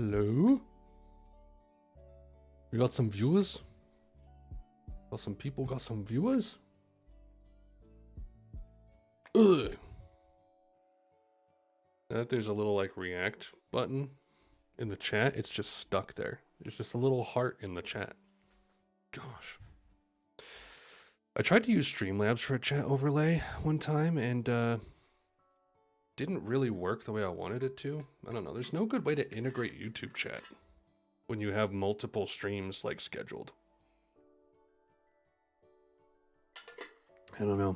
Hello? We got some viewers? Got some people, got some viewers? Ugh. Now that there's a little like react button in the chat, it's just stuck there. There's just a little heart in the chat. Gosh. I tried to use Streamlabs for a chat overlay one time and didn't really work the way I wanted it to. I don't know. There's no good way to integrate YouTube chat when you have multiple streams like scheduled. I don't know.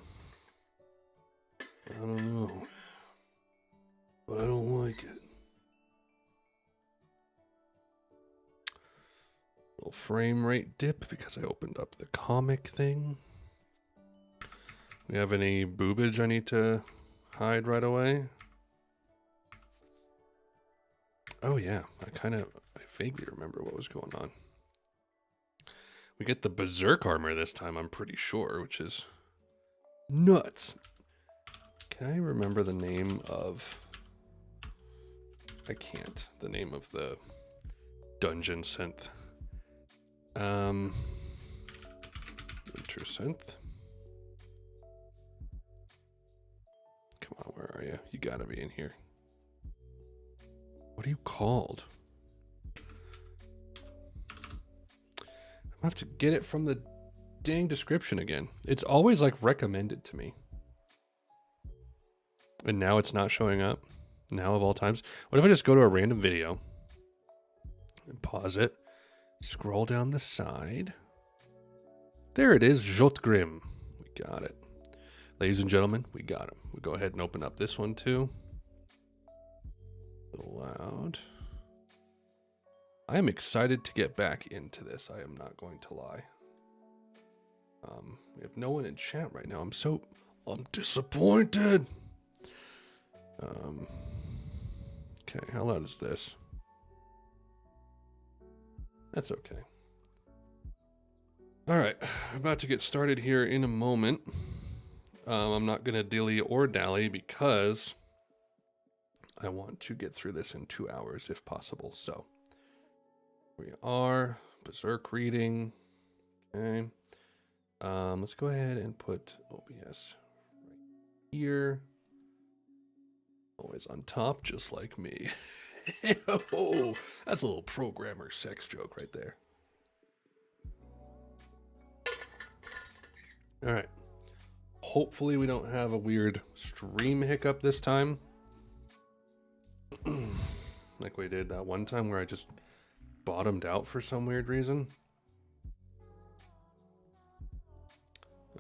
But I don't like it. Little frame rate dip because I opened up the comic thing. We have any boobage I need to hide right away? Oh yeah, I vaguely remember what was going on. We get the Berserk armor this time, I'm pretty sure, which is nuts. Can I remember the name of... I can't. The name of the dungeon synth. Winter synth. Come on, where are you? You gotta be in here. What are you called? I'm gonna have to get it from the dang description again. It's always like recommended to me. And now it's not showing up. Now of all times. What if I just go to a random video and pause it, scroll down the side. There it is, Jotgrim. We got it. Ladies and gentlemen, we got him. We go ahead and open up this one too. A little loud. I am excited to get back into this. I am not going to lie. We have no one in chat right now. I'm disappointed. Okay, how loud is this? That's okay. All right, we're about to get started here in a moment. I'm not gonna dilly or dally because I want to get through this in 2 hours if possible. So we are Berserk reading. Okay. Let's go ahead and put OBS right here. Always on top, just like me. Oh, that's a little programmer sex joke right there. All right. Hopefully we don't have a weird stream hiccup this time. Like we did that one time where I just bottomed out for some weird reason.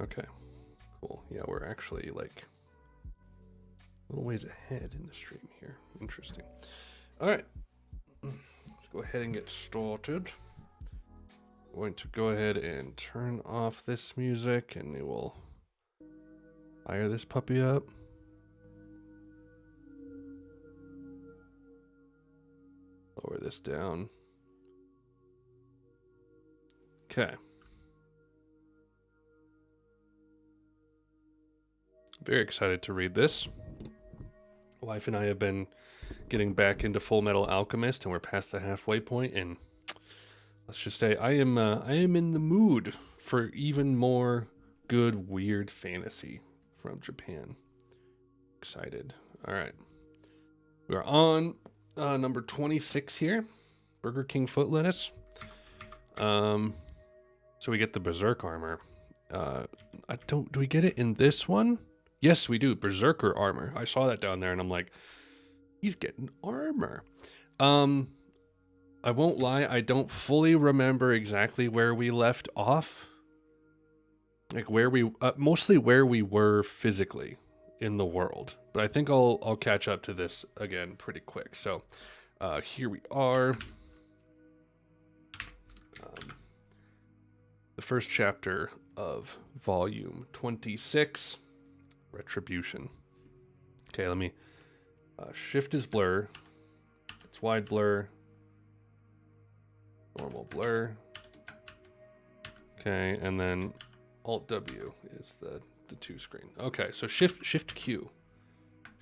Okay, cool. Yeah, we're actually like a little ways ahead in the stream here. Interesting. All right, let's go ahead and get started. I'm going to go ahead and turn off this music and it will fire this puppy up. Lower this down. Okay. Very excited to read this. Wife and I have been getting back into Full Metal Alchemist, and we're past the halfway point. And let's just say I am in the mood for even more good, weird fantasy from Japan. Excited. All right, we are on number 26 here. Burger King foot lettuce. So we get the Berserk armor. Do we get it in this one? Yes, we do. Berserker armor. I saw that down there and I'm like, he's getting armor. I won't lie, I don't fully remember exactly where we left off. Like where we, mostly where we were physically in the world. But I think I'll catch up to this again pretty quick. So here we are. The first chapter of volume 26. Retribution. Okay, let me shift is blur. It's wide blur. Normal blur. Okay, and then Alt W is the 2 screen. Okay, so shift Q.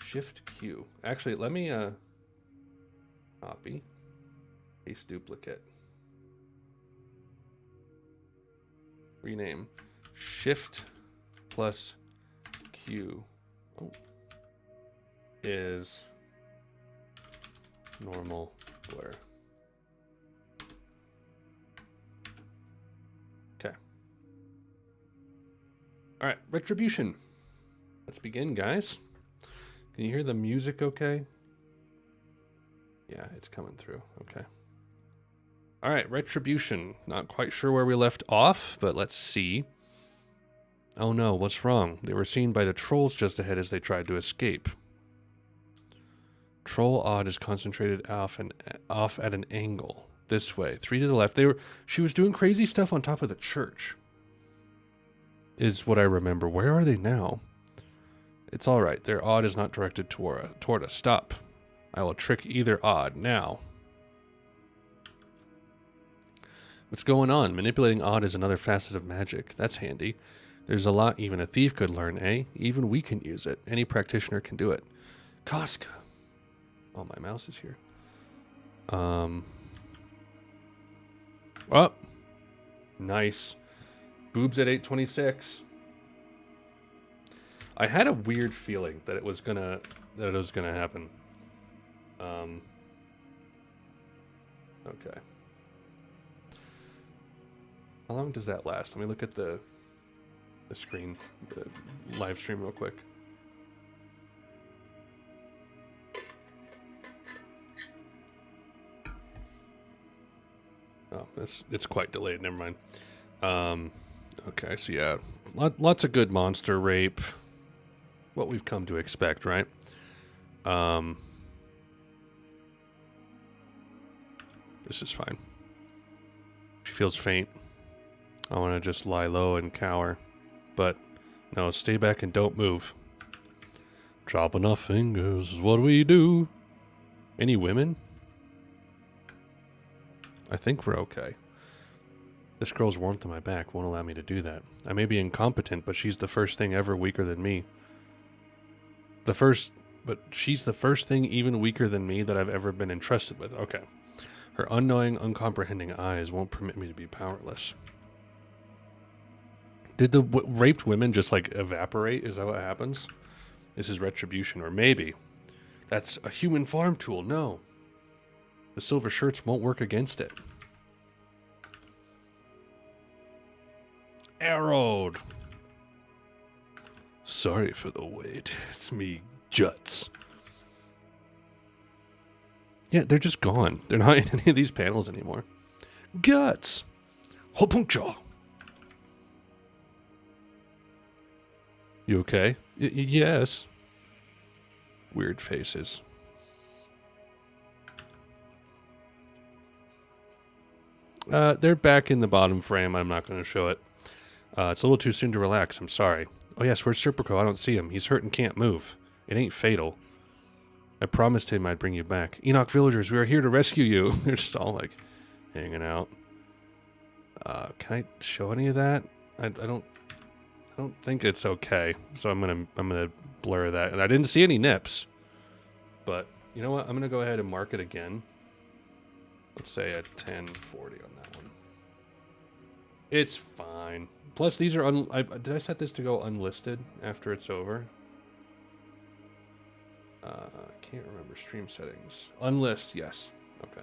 Shift Q. Actually, let me copy. Paste duplicate. Rename. Shift plus Q is normal blur. Okay. All right, Retribution. Let's begin, guys. Can you hear the music okay? Yeah, it's coming through. Okay. All right, Retribution. Not quite sure where we left off, but let's see. Oh no, what's wrong? They were seen by the trolls just ahead as they tried to escape. Troll odd is concentrated off at an angle. This way. 3 to the left. She was doing crazy stuff on top of the church. Is what I remember. Where are they now? It's alright. Their odd is not directed toward us. Stop. I will trick either odd now. What's going on? Manipulating odd is another facet of magic. That's handy. There's a lot even a thief could learn, eh? Even we can use it. Any practitioner can do it. Casca. Oh, my mouse is here. Oh. Nice. Boobs at 826. I had a weird feeling that it was gonna happen. Okay. How long does that last? Let me look at the screen, the live stream real quick. Oh, it's quite delayed. Never mind. Okay, so yeah, lots of good monster rape. What we've come to expect, right? This is fine. She feels faint. I want to just lie low and cower. But, no, stay back and don't move. Chopping off fingers is what we do. Any women? I think we're okay. This girl's warmth on my back won't allow me to do that. I may be incompetent, but she's the first thing ever weaker than me. But she's the first thing even weaker than me that I've ever been entrusted with. Okay. Her unknowing, uncomprehending eyes won't permit me to be powerless. Did the raped women just, like, evaporate? Is that what happens? This is Retribution. Or maybe. That's a human farm tool. No. The silver shirts won't work against it. Arrowed. Sorry for the wait. It's me, Juts. Yeah, they're just gone. They're not in any of these panels anymore. Guts. Hopuncha. You okay? Yes. Weird faces. They're back in the bottom frame. I'm not going to show it. It's a little too soon to relax. I'm sorry. Oh, yes, where's Serpico? I don't see him. He's hurt and can't move. It ain't fatal. I promised him I'd bring you back. Enoch villagers, we are here to rescue you. They're just all, like, hanging out. Can I show any of that? I don't think it's okay. So I'm gonna blur that. And I didn't see any nips. But you know what? I'm gonna go ahead and mark it again. Let's say at 1040 on that one. It's fine. Plus, these are did I set this to go unlisted after it's over? I can't remember stream settings. Unlist, yes. Okay.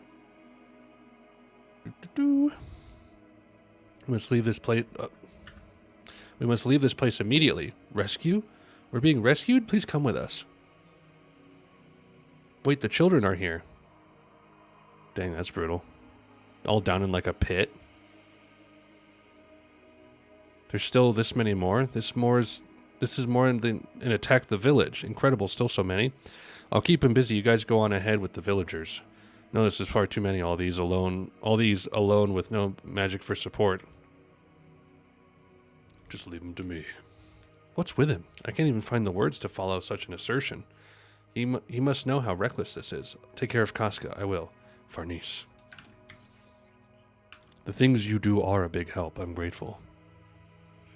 We must leave this place. We must leave this place immediately. Rescue? We're being rescued? Please come with us. Wait, the children are here. Dang, that's brutal. All down in like a pit. There's still this many more. This is more than an attack the village. Incredible, still so many. I'll keep him busy. You guys go on ahead with the villagers. No, this is far too many. All these alone with no magic for support. Just leave him to me. What's with him? I can't even find the words to follow such an assertion. He must know how reckless this is. Take care of Casca. I will. Farnese. The things you do are a big help. I'm grateful.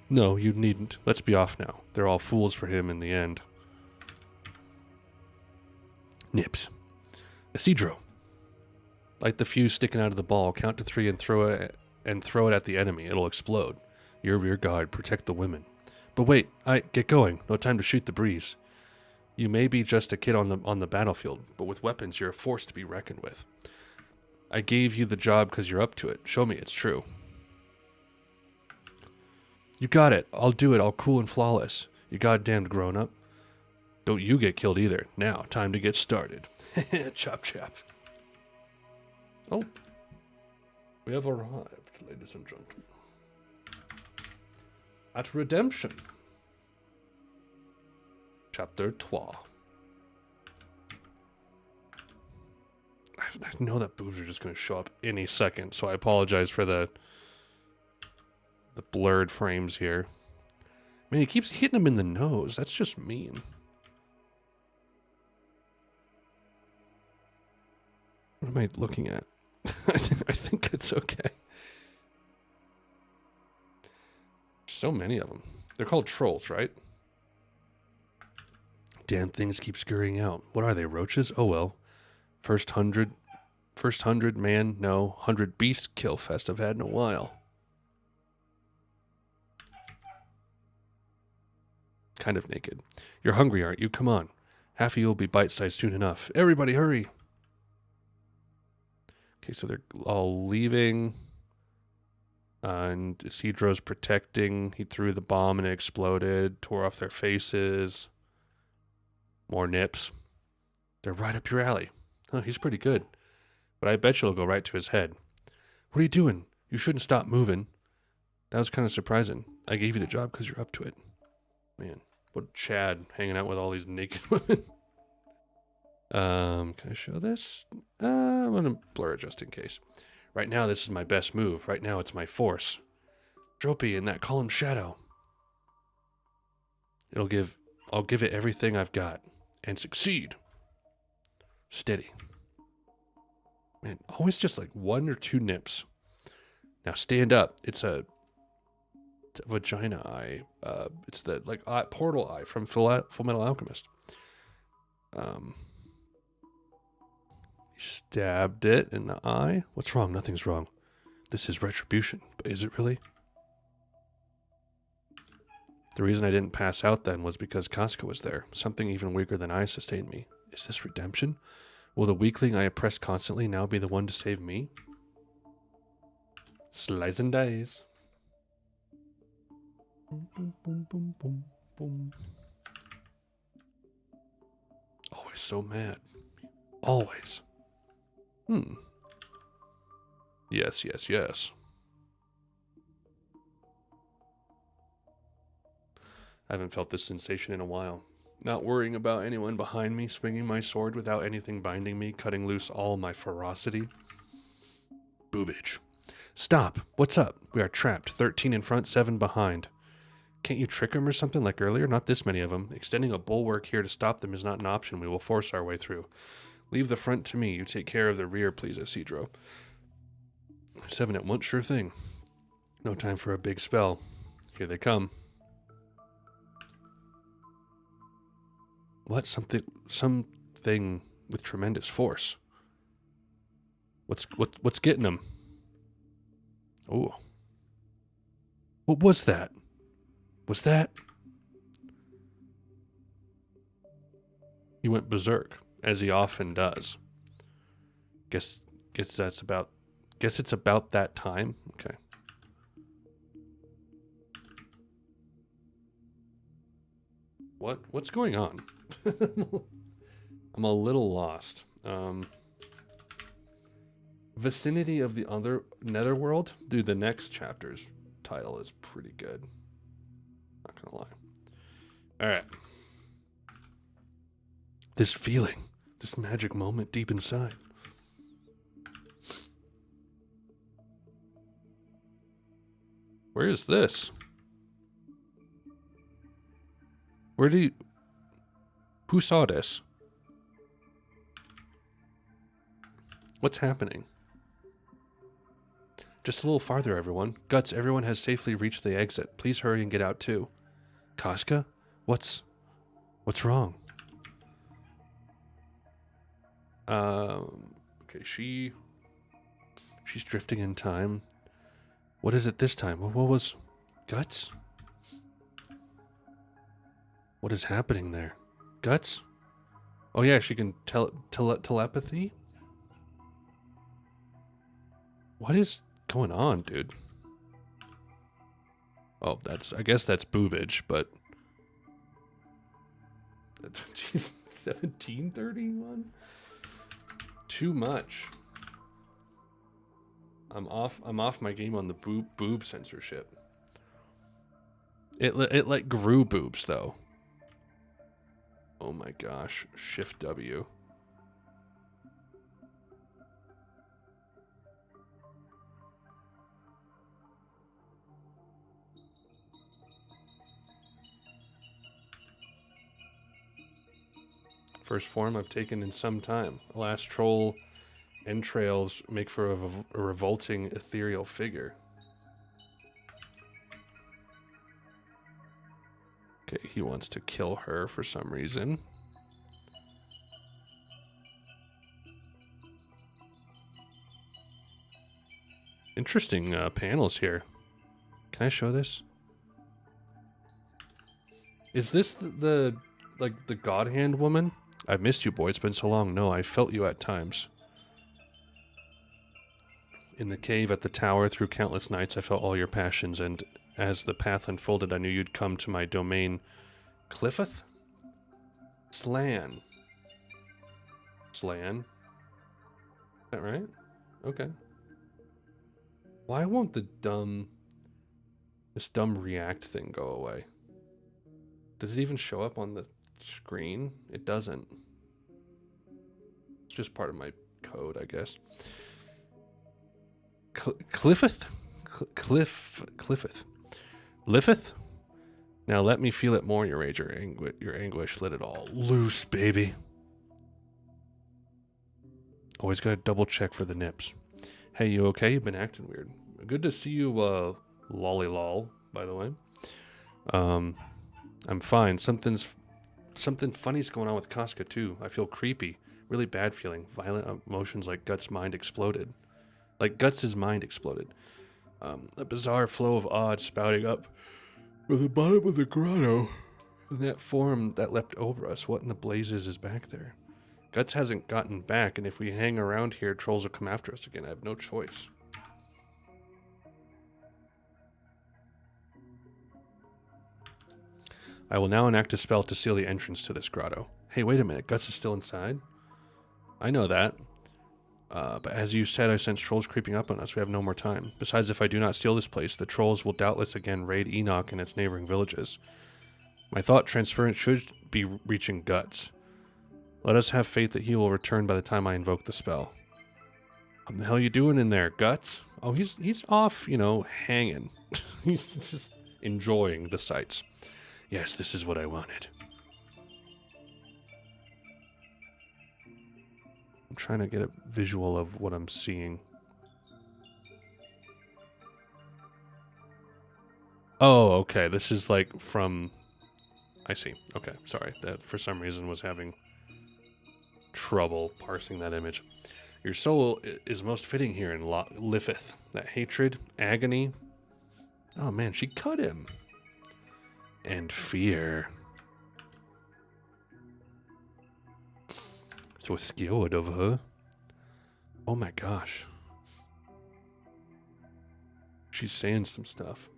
No, you needn't. Let's be off now. They're all fools for him in the end. Nips. Isidro. Like the fuse sticking out of the ball. Count to 3 and throw it at the enemy. It'll explode. Your rear guard. Protect the women. But wait, get going. No time to shoot the breeze. You may be just a kid on the battlefield, but with weapons, you're a force to be reckoned with. I gave you the job because you're up to it. Show me it's true. You got it. I'll do it. All cool and flawless. You goddamned grown-up. Don't you get killed either. Now, time to get started. Chop chop. Oh. We have arrived, ladies and gentlemen. At Redemption. Chapter 12. I know that boobs are just going to show up any second, so I apologize for the blurred frames here. Man, he keeps hitting him in the nose. That's just mean. What am I looking at? I think it's okay. So many of them. They're called trolls, right? Damn things keep scurrying out. What are they, roaches? Oh well. First hundred man, no. 100 beast kill fest I've had in a while. Kind of naked. You're hungry, aren't you? Come on. Half of you will be bite-sized soon enough. Everybody hurry. Okay, so they're all leaving. And Isidro's protecting. He threw the bomb and it exploded. Tore off their faces. More nips. They're right up your alley. Oh, he's pretty good. But I bet you'll go right to his head. What are you doing? You shouldn't stop moving. That was kind of surprising. I gave you the job because you're up to it. Man, what Chad hanging out with all these naked women. Can I show this? I'm going to blur it just in case. Right now, this is my best move. Right now, it's my force. Dropey in that column shadow. I'll give it everything I've got. And succeed. Steady. Man, always just like 1 or 2 nips. Now stand up. It's a vagina eye. It's the like portal eye from Full Metal Alchemist. He stabbed it in the eye. What's wrong? Nothing's wrong. This is Retribution. But is it really? The reason I didn't pass out then was because Casca was there. Something even weaker than I sustained me. Is this redemption? Will the weakling I oppressed constantly now be the one to save me? Slice and dice. Boom, boom, boom, boom, boom, boom. Always so mad. Always. Yes, yes, yes. I haven't felt this sensation in a while. Not worrying about anyone behind me, swinging my sword without anything binding me, cutting loose all my ferocity. Boobage. Stop! What's up? We are trapped. 13 in front, 7 behind. Can't you trick them or something like earlier? Not this many of them. Extending a bulwark here to stop them is not an option. We will force our way through. Leave the front to me. You take care of the rear, please, Isidro. 7 at once, sure thing. No time for a big spell. Here they come. What? Something with tremendous force. What's getting them? Oh. What was that? Was that? He went berserk, as he often does. Guess it's about that time. Okay. What's going on? I'm a little lost. Vicinity of the other Netherworld? Dude, the next chapter's title is pretty good. Not gonna lie. Alright. This feeling. This magic moment deep inside. Where is this? Who saw this? What's happening? Just a little farther, everyone. Guts, everyone has safely reached the exit. Please hurry and get out too. Casca? What's wrong? Okay, she She's drifting in time. What is it this time? What was... Guts? What is happening there? Guts? Oh yeah, she can telepathy? What is going on, dude? Oh, I guess that's boobage, but... Jeez, 1731? Too much. I'm off my game on the boob censorship. It like grew boobs though. Oh my gosh. Shift W. First form I've taken in some time. Last troll entrails make for a revolting ethereal figure. Okay, he wants to kill her for some reason. Interesting panels here. Can I show this? Is this the God Hand woman? I've missed you, boy. It's been so long. No, I felt you at times. In the cave, at the tower, through countless nights, I felt all your passions, and as the path unfolded, I knew you'd come to my domain. Cliffeth? Slan. Slan? Is that right? Okay. Why won't this dumb react thing go away? Does it even show up on the screen? It doesn't. It's just part of my code, I guess. Cliffeth? Cliffeth. Liffeth? Now let me feel it more, your rage, your anguish. Let it all loose, baby. Always gotta double check for the nips. Hey, you okay? You've been acting weird. Good to see you, lolly lol, by the way. I'm fine. Something funny's going on with Casca too. I feel creepy. Really bad feeling. Violent emotions like Guts' mind exploded. Like Guts' mind exploded. A bizarre flow of odd spouting up from the bottom of the grotto. And that form that leapt over us. What in the blazes is back there? Guts hasn't gotten back, and if we hang around here, trolls will come after us again. I have no choice. I will now enact a spell to seal the entrance to this grotto. Hey, wait a minute. Guts is still inside? I know that. But as you said, I sense trolls creeping up on us. We have no more time. Besides, if I do not seal this place, the trolls will doubtless again raid Enoch and its neighboring villages. My thought transference should be reaching Guts. Let us have faith that he will return by the time I invoke the spell. What the hell are you doing in there, Guts? Oh, he's off, hanging. He's just enjoying the sights. Yes, this is what I wanted. I'm trying to get a visual of what I'm seeing. Oh, okay. This is like from... I see. Okay, sorry. That for some reason was having trouble parsing that image. Your soul is most fitting here in Liffeth. That hatred, agony. Oh man, she cut him. And fear. So scared of her. Oh my gosh. She's saying some stuff.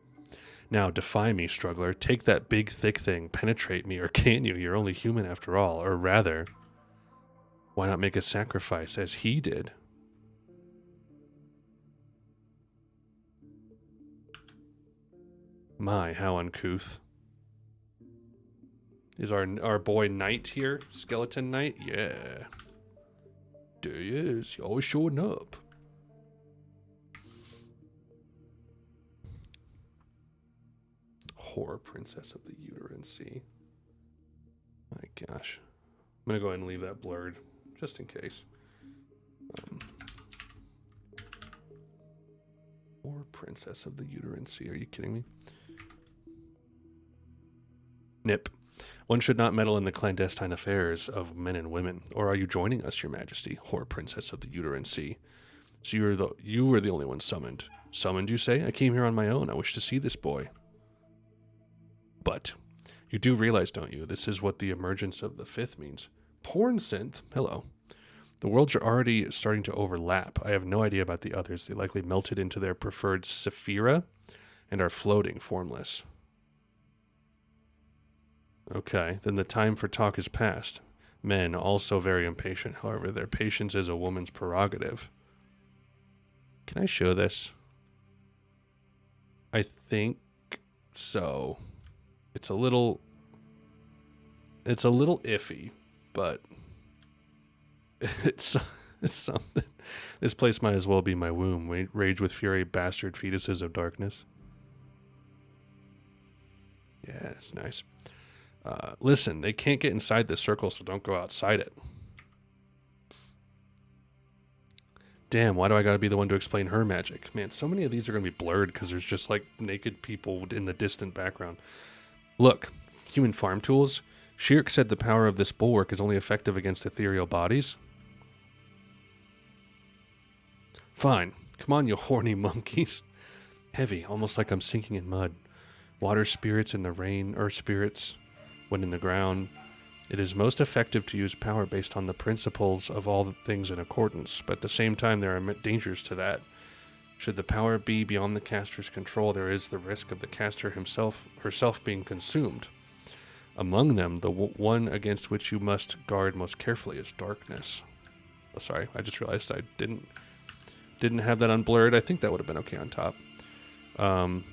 Now, defy me, struggler. Take that big, thick thing. Penetrate me, or can't you? You're only human after all. Or rather, why not make a sacrifice as he did? My, how uncouth. Is our boy Knight here? Skeleton Knight? Yeah. There he is. He always showing up. Horror Princess of the Uterine Sea. My gosh. I'm going to go ahead and leave that blurred, just in case. Horror Princess of the Uterine Sea. Are you kidding me? Nip. One should not meddle in the clandestine affairs of men and women. Or are you joining us, your majesty, whore princess of the Uterine Sea? So you were the only one summoned. Summoned, you say? I came here on my own. I wish to see this boy. But you do realize, don't you? This is what the emergence of the fifth means. Porn synth. Hello. The worlds are already starting to overlap. I have no idea about the others. They likely melted into their preferred sephira and are floating, formless. Okay, then the time for talk is past. Men, also very impatient. However, their patience is a woman's prerogative. Can I show this? I think so. It's a little iffy, but it's something. This place might as well be my womb. Rage with fury, bastard fetuses of darkness. Yeah, it's nice. Listen, they can't get inside this circle, so don't go outside it. Damn, why do I gotta be the one to explain her magic? Man, so many of these are gonna be blurred because there's just like naked people in the distant background. Look, human farm tools. Shirk said the power of this bulwark is only effective against ethereal bodies. Fine. Come on, you horny monkeys. Heavy, almost like I'm sinking in mud. Water spirits in the rain, earth spirits when in the ground. It is most effective to use power based on the principles of all the things in accordance, but at the same time there are dangers to that. Should the power be beyond the caster's control, there is the risk of the caster herself being consumed. Among them, the one against which you must guard most carefully is darkness. Oh, sorry, I just realized I didn't have that unblurred. I think that would have been okay on top. Don't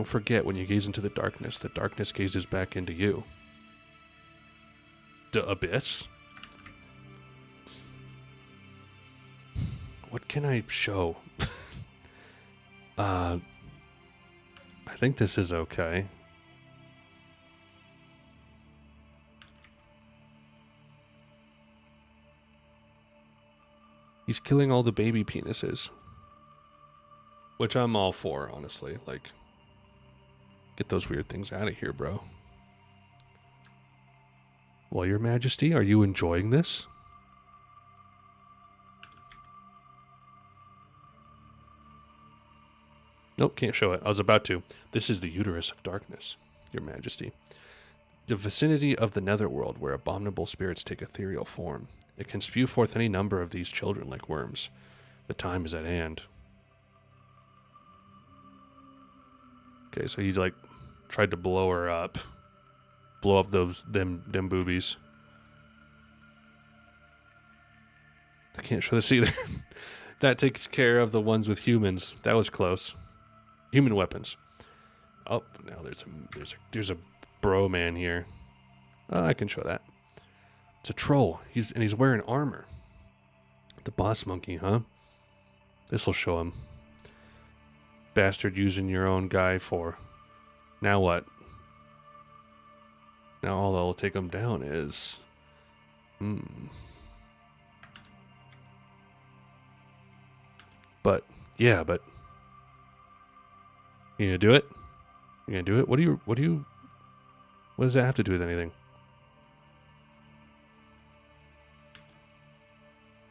forget, when you gaze into the darkness gazes back into you. The abyss? What can I show? I think this is okay. He's killing all the baby penises. Which I'm all for, honestly. Like, get those weird things out of here, bro. Well, Your Majesty, are you enjoying this? Nope, can't show it. I was about to. This is the uterus of darkness, Your Majesty. The vicinity of the Netherworld, where abominable spirits take ethereal form. It can spew forth any number of these children like worms. The time is at hand. Okay, so he's like tried to blow her up. Blow up them boobies. I can't show this either. That takes care of the ones with humans. That was close. Human weapons. Oh, now there's a bro man here. I can show that. It's a troll. He's wearing armor. The boss monkey, huh? This'll show him. Bastard using your own guy for. Now what? Now all that'll take him down is... But, yeah, but... You gonna do it? You gonna do it? What does that have to do with anything?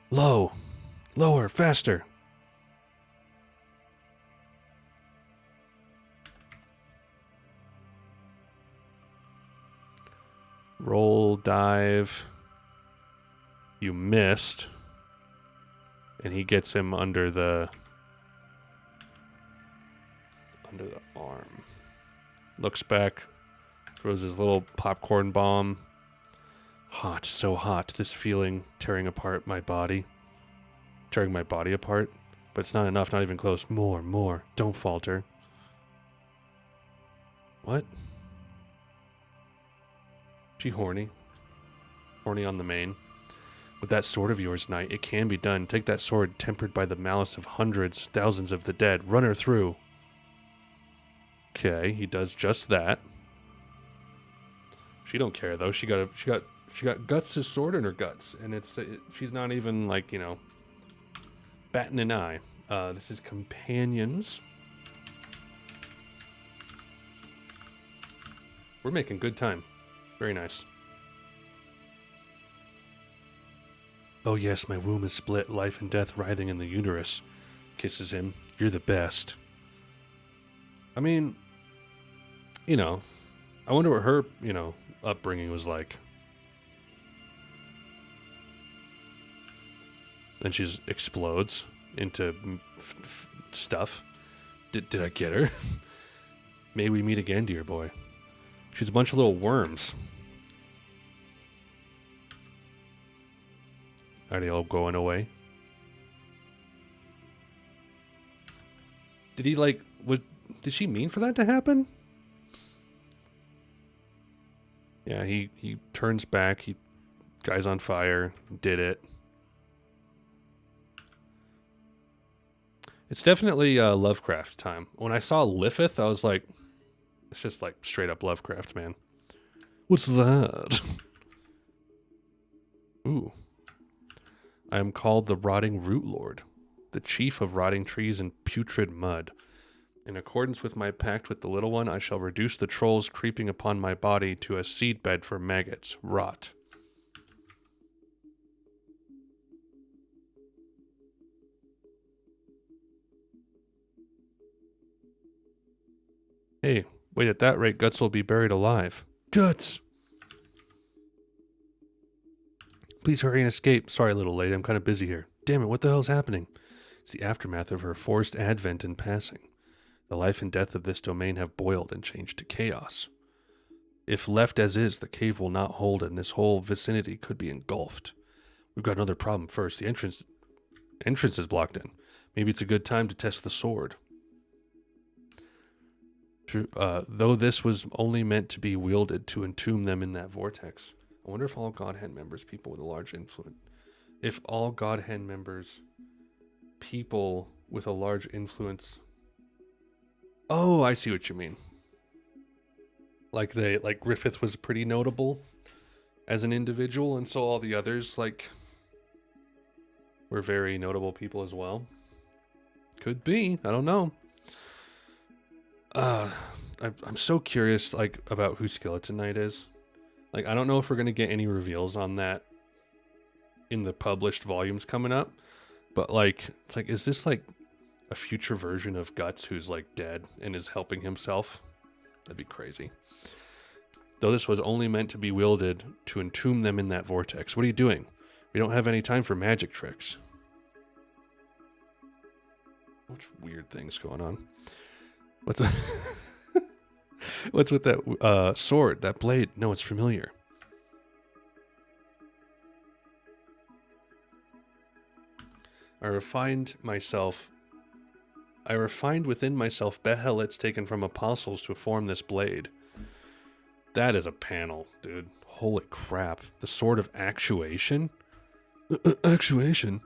Low. Lower, faster. Roll, dive. You missed. And he gets him under the arm. Looks back. Throws his little popcorn bomb. Hot, so hot. This feeling tearing my body apart. But it's not enough, not even close. More. Don't falter. What? She horny? Horny on the main. With that sword of yours, knight, it can be done. Take that sword, tempered by the malice of hundreds, thousands of the dead. Run her through. Okay, he does just that. She don't care though. She got Guts' sword in her guts, and she's not even like, you know, batting an eye. This is companions. We're making good time. Very nice. Oh yes, my womb is split, life and death writhing in the uterus. Kisses him. You're the best. I mean, you know, I wonder what her, upbringing was like. Then she explodes into stuff. Did I get her? May we meet again, dear boy. She's a bunch of little worms. Are they all going away? Did he did she mean for that to happen? Yeah, he turns back, guy's on fire, did it. It's definitely Lovecraft time. When I saw Lithith, I was like, it's just like straight up Lovecraft, man. What's that? Ooh. I am called the Rotting Root Lord, the chief of rotting trees and putrid mud. In accordance with my pact with the Little One, I shall reduce the trolls creeping upon my body to a seedbed for maggots. Rot. Hey, wait, at that rate, Guts will be buried alive. Guts! Please hurry and escape. Sorry, little lady, I'm kind of busy here. Damn it, what the hell's happening? It's the aftermath of her forced advent and passing. The life and death of this domain have boiled and changed to chaos. If left as is, the cave will not hold and this whole vicinity could be engulfed. We've got another problem first. The entrance is blocked in. Maybe it's a good time to test the sword. Though this was only meant to be wielded to entomb them in that vortex. I wonder if all Godhead members, people with a large influence... If all Godhead members, people with a large influence... Oh, I see what you mean. Like Griffith was pretty notable as an individual, and so all the others, were very notable people as well. Could be. I don't know. I'm so curious, about who Skeleton Knight is. I don't know if we're going to get any reveals on that in the published volumes coming up. But, is this, a future version of Guts who's, dead and is helping himself? That'd be crazy. Though this was only meant to be wielded to entomb them in that vortex. What are you doing? We don't have any time for magic tricks. Much weird things going on. What's with that sword, that blade? No, it's familiar. I refined within myself behellets taken from apostles to form this blade. That is a panel, dude. Holy crap. The sword of actuation? Actuation?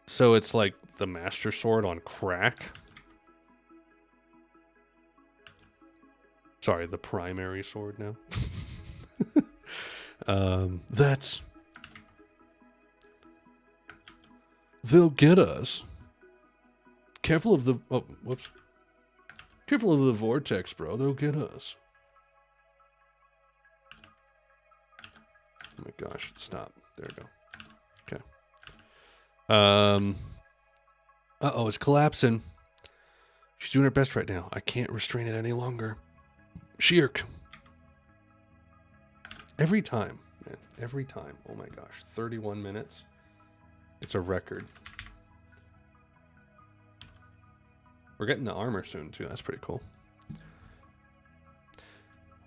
So it's like the master sword on crack? Sorry, the primary sword now. That's... They'll get us. Careful of the... Oh, whoops. Careful of the vortex, bro. They'll get us. Oh my gosh. Stop. There we go. Okay. Uh-oh, it's collapsing. She's doing her best right now. I can't restrain it any longer. Shirk. Every time, man. Every time. Oh my gosh. 31 minutes. It's a record. We're getting the armor soon, too. That's pretty cool.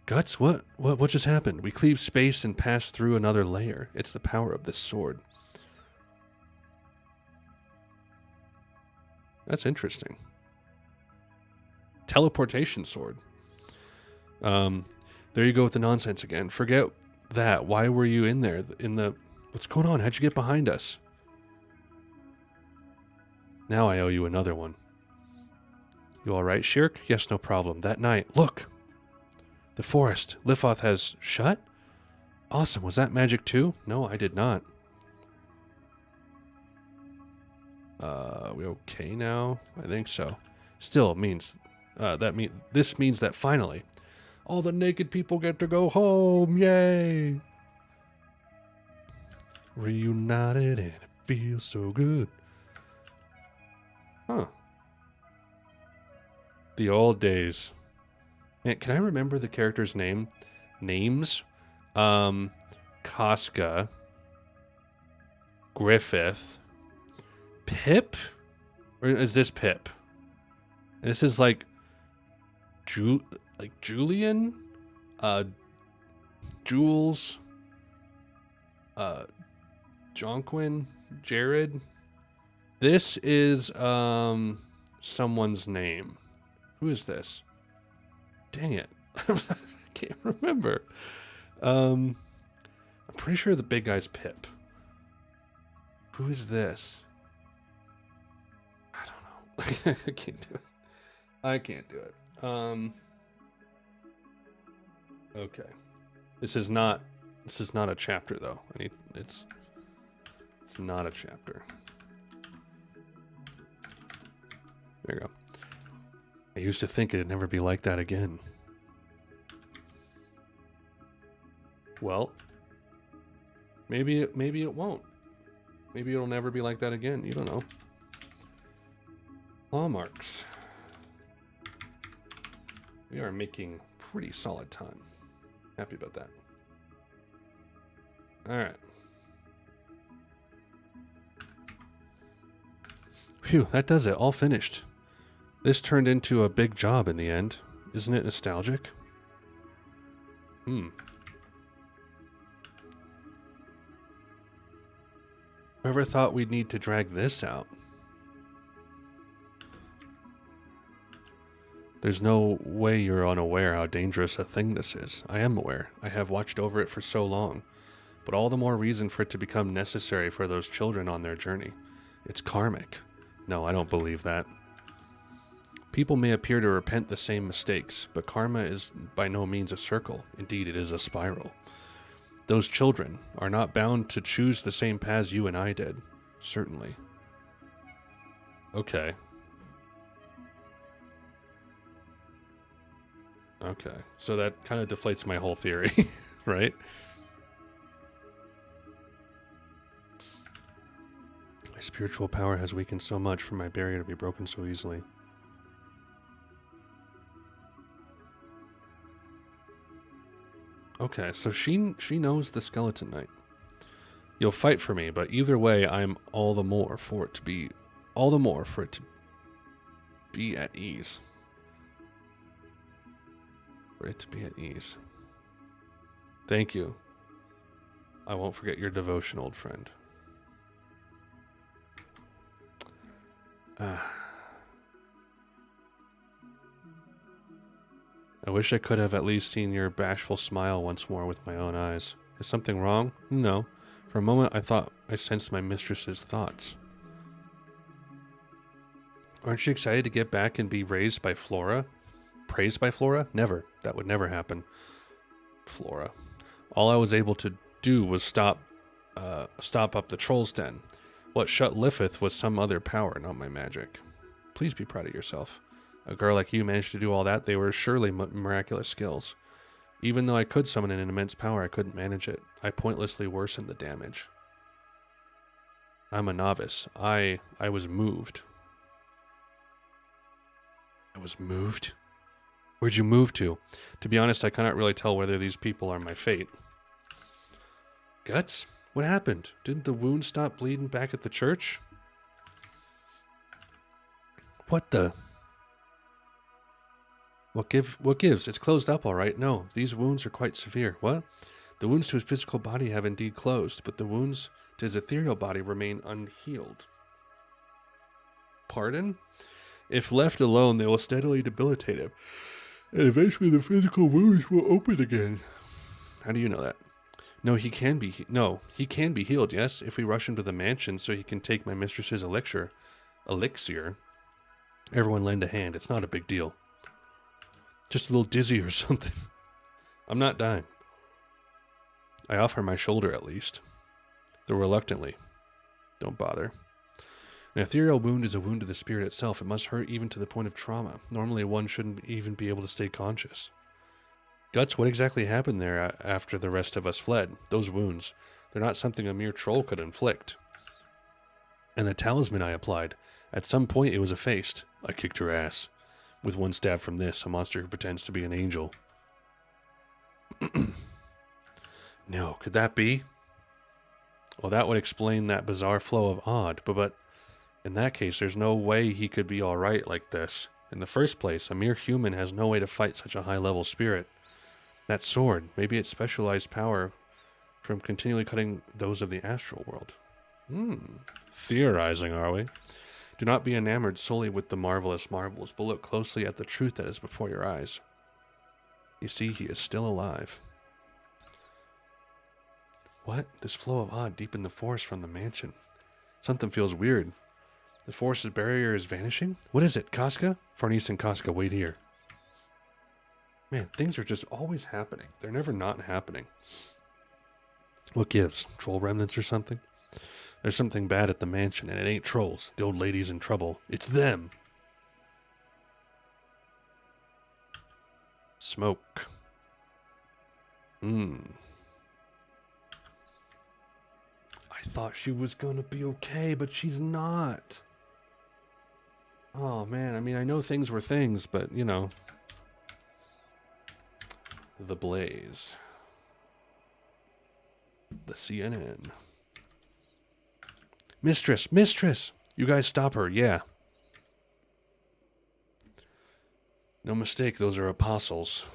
Guts, what just happened? We cleave space and pass through another layer. It's the power of this sword. That's interesting. Teleportation sword. There you go with the nonsense again. Forget that. Why were you in there? What's going on? How'd you get behind us? Now I owe you another one. You all right, Shirk? Yes, no problem. That night, look! The forest. Lithoth has shut? Awesome. Was that magic too? No, I did not. We okay now? I think so. Still means this means that finally all the naked people get to go home. Yay! Reunited and it feels so good. Huh. The old days. Man, can I remember the character's names? Casca. Griffith. Pip? Or is this Pip? This is like Julian? Jules? Jonquin? Jared? This is someone's name. Who is this? Dang it. I can't remember. I'm pretty sure the big guy's Pip. Who is this? I don't know. I can't do it. I can't do it. Okay. This is not a chapter though. It's not a chapter. There you go. I used to think it'd never be like that again. Well, maybe it won't. Maybe it'll never be like that again. You don't know. Claw marks. We are making pretty solid time. Happy about that. All right. Phew, that does it. All finished. This turned into a big job in the end. Isn't it nostalgic? Whoever thought we'd need to drag this out? There's no way you're unaware how dangerous a thing this is. I am aware. I have watched over it for so long. But all the more reason for it to become necessary for those children on their journey. It's karmic. No, I don't believe that. People may appear to repent the same mistakes, but karma is by no means a circle. Indeed, it is a spiral. Those children are not bound to choose the same paths you and I did. Certainly. Okay. Okay. So that kind of deflates my whole theory, right? My spiritual power has weakened so much for my barrier to be broken so easily. Okay, so she knows the Skeleton Knight. You'll fight for me, but either way, I'm all the more for it to be at ease. For it to be at ease. Thank you. I won't forget your devotion, old friend. I wish I could have at least seen your bashful smile once more with my own eyes. Is something wrong? No. For a moment, I thought I sensed my mistress's thoughts. Aren't you excited to get back and be raised by Flora? Praised by Flora? Never. That would never happen. Flora. All I was able to do was stop up the troll's den. What shut Lifith was some other power, not my magic. Please be proud of yourself. A girl like you managed to do all that. They were surely miraculous skills. Even though I could summon an immense power, I couldn't manage it. I pointlessly worsened the damage. I'm a novice. I was moved. I was moved? Where'd you move to? To be honest, I cannot really tell whether these people are my fate. Guts? What happened? Didn't the wound stop bleeding back at the church? What the... What gives? It's closed up all right. No, these wounds are quite severe. What? The wounds to his physical body have indeed closed, but the wounds to his ethereal body remain unhealed. Pardon? If left alone, they will steadily debilitate him, and eventually the physical wounds will open again. How do you know that? No, he can be healed, yes, if we rush him to the mansion so he can take my mistress's elixir. Everyone lend a hand. It's not a big deal. Just a little dizzy or something. I'm not dying. I offer my shoulder at least. Though reluctantly. Don't bother. An ethereal wound is a wound to the spirit itself. It must hurt even to the point of trauma. Normally one shouldn't even be able to stay conscious. Guts, what exactly happened there after the rest of us fled? Those wounds. They're not something a mere troll could inflict. And the talisman I applied, at some point it was effaced. I kicked her ass. With one stab from this, a monster who pretends to be an angel. No, could that be? Well, that would explain that bizarre flow of odd, but in that case, there's no way he could be alright like this. In the first place, a mere human has no way to fight such a high-level spirit. That sword, maybe its specialized power from continually cutting those of the astral world. Theorizing, are we? Do not be enamored solely with the marvelous marvels, but look closely at the truth that is before your eyes. You see, he is still alive. What? This flow of odd deep in the forest from the mansion. Something feels weird. The forest's barrier is vanishing? What is it, Casca? Farnese and Casca, wait here. Man, things are just always happening. They're never not happening. What gives? Troll remnants or something? There's something bad at the mansion, and it ain't trolls. The old lady's in trouble. It's them. Smoke. I thought she was gonna be okay, but she's not. Oh, man. I mean, I know things were things, but, you know. The Blaze. The CNN. Mistress! Mistress! You guys stop her, yeah. No mistake, those are apostles.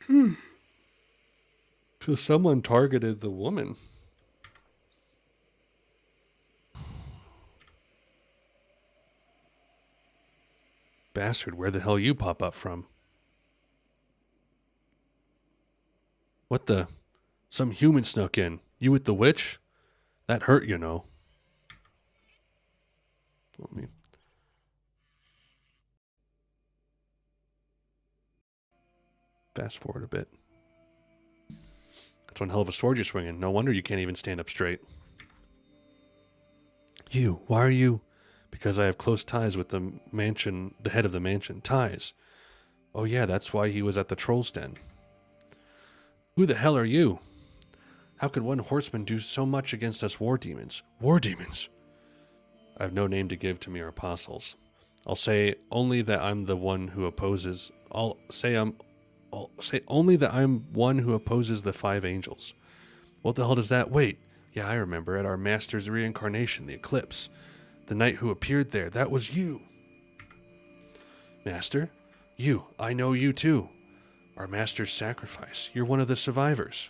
So someone targeted the woman. Bastard, where the hell you pop up from? What the? Some human snuck in. You with the witch? That hurt, you know. Let me... fast forward a bit. That's one hell of a sword you're swinging. No wonder you can't even stand up straight. You, why are you... Because I have close ties with the mansion, the head of the mansion. Ties. Oh yeah, that's why he was at the troll's den. Who the hell are you? How could one horseman do so much against us war demons? War demons? I have no name to give to mere apostles. I'll say only that I'm the one who opposes... I'll say only that I'm one who opposes the 5 angels. What the hell does that... Wait. Yeah, I remember. At our master's reincarnation, the eclipse. The knight who appeared there. That was you. Master? You. I know you too. Our master's sacrifice. You're one of the survivors.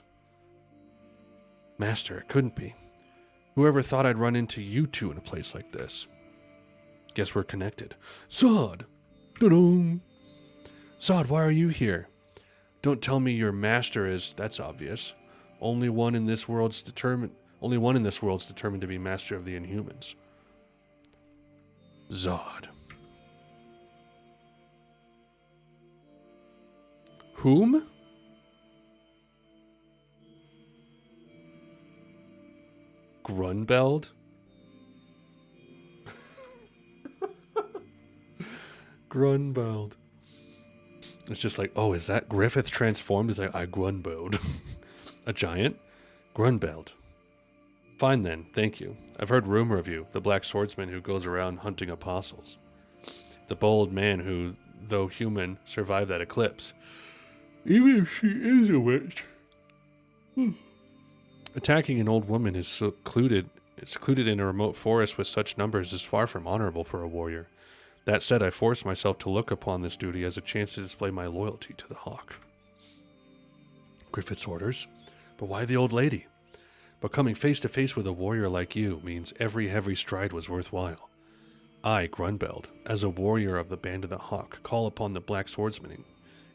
Master, it couldn't be. Whoever thought I'd run into you two in a place like this? Guess we're connected. Zod! Ta-dum! Zod, why are you here? Don't tell me your master is... That's obvious. Only one in this world's determined to be master of the Inhumans. Zod. Whom? Grunbeld? Grunbeld. It's just like, oh, is that Griffith transformed? Is like, I Grunbeld. A giant? Grunbeld. Fine then, thank you. I've heard rumor of you, the black swordsman who goes around hunting apostles. The bold man who, though human, survived that eclipse. Even if she is a witch. Attacking an old woman is secluded in a remote forest with such numbers is far from honorable for a warrior. That said, I force myself to look upon this duty as a chance to display my loyalty to the Hawk. Griffith's orders? But why the old lady? But coming face to face with a warrior like you means every heavy stride was worthwhile. I, Grunbeld, as a warrior of the Band of the Hawk, call upon the Black Swordsman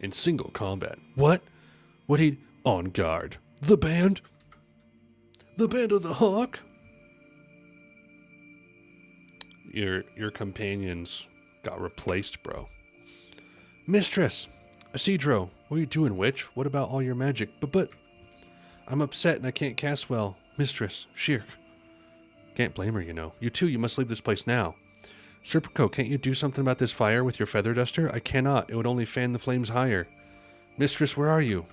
in single combat. What? What he'd... On guard. The band? The Band of the Hawk? Your companions got replaced, bro. Mistress! Isidro, what are you doing, witch? What about all your magic? But... I'm upset and I can't cast well. Mistress, Shirk. Can't blame her, you know. You too, you must leave this place now. Serpico, can't you do something about this fire with your feather duster? I cannot. It would only fan the flames higher. Mistress, where are you?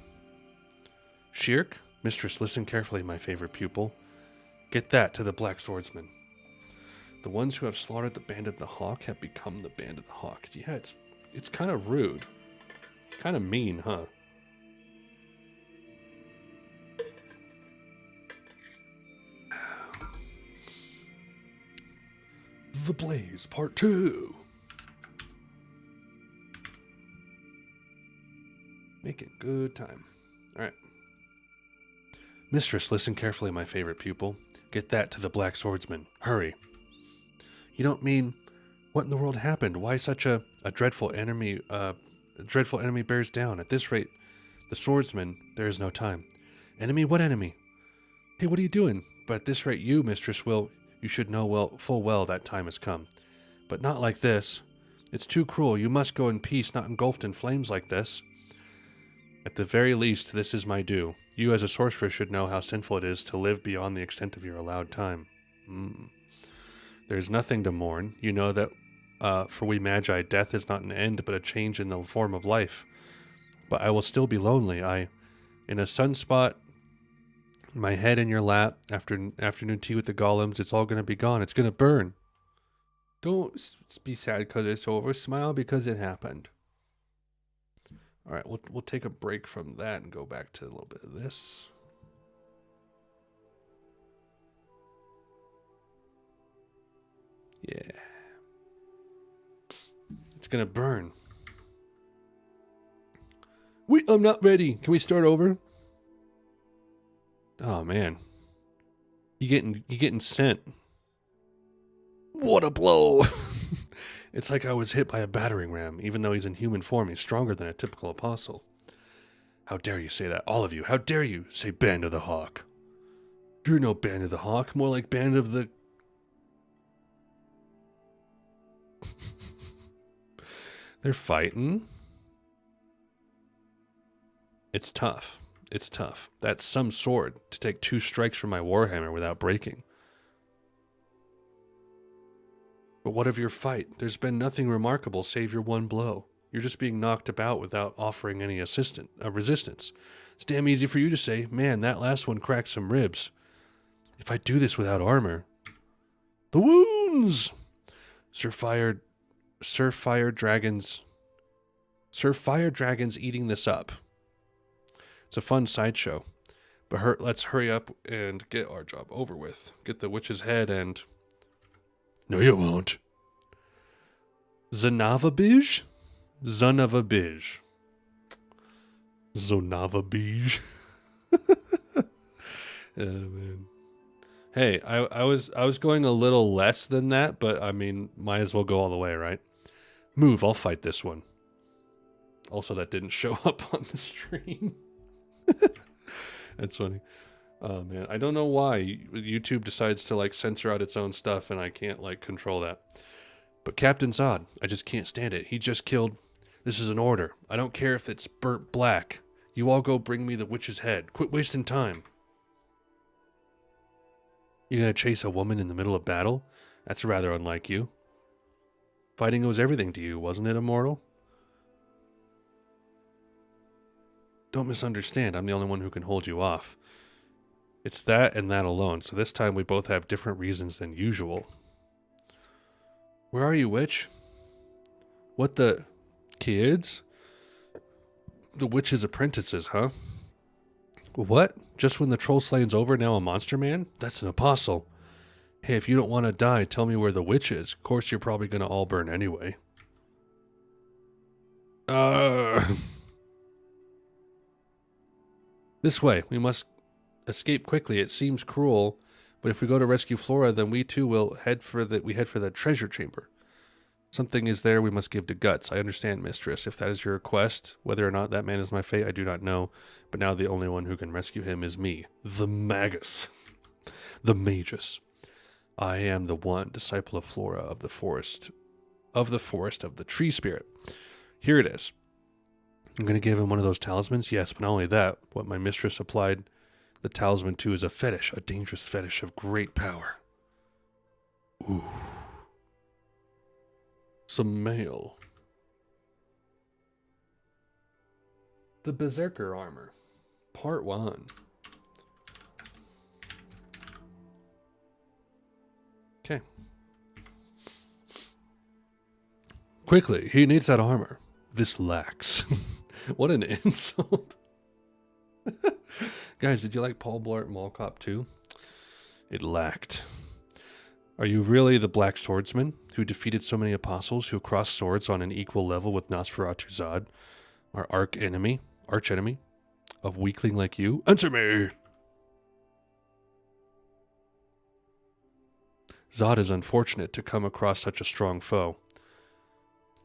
Shirk? Mistress, listen carefully, my favorite pupil. Get that to the Black Swordsman. The ones who have slaughtered the Band of the Hawk have become the Band of the Hawk. Yeah, it's kind of rude. Kind of mean, huh? The Blaze, Part 2. Making good time. Alright. Mistress, listen carefully, my favorite pupil. Get that to the Black Swordsman. Hurry. You don't mean... What in the world happened? Why such a dreadful enemy... dreadful enemy bears down? At this rate, the swordsman, there is no time. Enemy? What enemy? Hey, what are you doing? But at this rate, you, mistress, you should know full well that time has come. But not like this. It's too cruel. You must go in peace, not engulfed in flames like this. At the very least, this is my due. You as a sorcerer should know how sinful it is to live beyond the extent of your allowed time. There is nothing to mourn. You know that for we magi, death is not an end, but a change in the form of life. But I will still be lonely. In a sunspot, my head in your lap, after afternoon tea with the golems, it's all going to be gone. It's going to burn. Don't be sad because it's over. Smile because it happened. All right, we'll take a break from that and go back to a little bit of this. Yeah. It's going to burn. Wait, I'm not ready. Can we start over? Oh, man. You getting sent. What a blow. It's like I was hit by a battering ram. Even though he's in human form, he's stronger than a typical apostle. How dare you say that, all of you? How dare you say Band of the Hawk? You're no Band of the Hawk, more like Band of the... They're fighting. It's tough. It's tough. That's some sword to take 2 strikes from my warhammer without breaking. But what of your fight? There's been nothing remarkable save your one blow. You're just being knocked about without offering any resistance. It's damn easy for you to say, man, that last one cracked some ribs. If I do this without armor... The wounds! Sir Fire Dragon's eating this up. It's a fun sideshow. But let's hurry up and get our job over with. Get the witch's head and... No, you won't. Zanavabij? Zanavabij. Zonavabij. Man. Hey, I was going a little less than that, but I mean, might as well go all the way, right? Move, I'll fight this one. Also, that didn't show up on the stream. That's funny. Oh man, I don't know why YouTube decides to like censor out its own stuff and I can't like control that. But Captain Zod, I just can't stand it. He just killed... This is an order. I don't care if it's burnt black. You all go bring me the witch's head. Quit wasting time. You're gonna chase a woman in the middle of battle? That's rather unlike you. Fighting was everything to you, wasn't it, immortal? Don't misunderstand. I'm the only one who can hold you off. It's that and that alone, so this time we both have different reasons than usual. Where are you, witch? What the... Kids? The witch's apprentices, huh? What? Just when the troll slaying's over, now a monster man? That's an apostle. Hey, if you don't want to die, tell me where the witch is. Of course, you're probably going to all burn anyway. This way. We must escape quickly. It seems cruel, but if we go to rescue Flora, then we too will head for the treasure chamber. Something is there we must give to Guts. I understand, mistress. If that is your request, whether or not that man is my fate, I do not know. But now the only one who can rescue him is me, the Magus. The Magus. I am the one disciple of Flora of the forest of the tree spirit. Here it is. I'm going to give him one of those talismans. Yes, but not only that, what my mistress applied the talisman to is a fetish, a dangerous fetish of great power. Ooh. Some mail. The Berserker armor. Part 1. Okay. Quickly, he needs that armor. This lacks. What an insult. Guys, did you like Paul Blart Mall Cop 2? It lacked. Are you really the Black Swordsman who defeated so many apostles who crossed swords on an equal level with Nosferatu Zod, our arch enemy of weakling like you? Answer me! Zod is unfortunate to come across such a strong foe.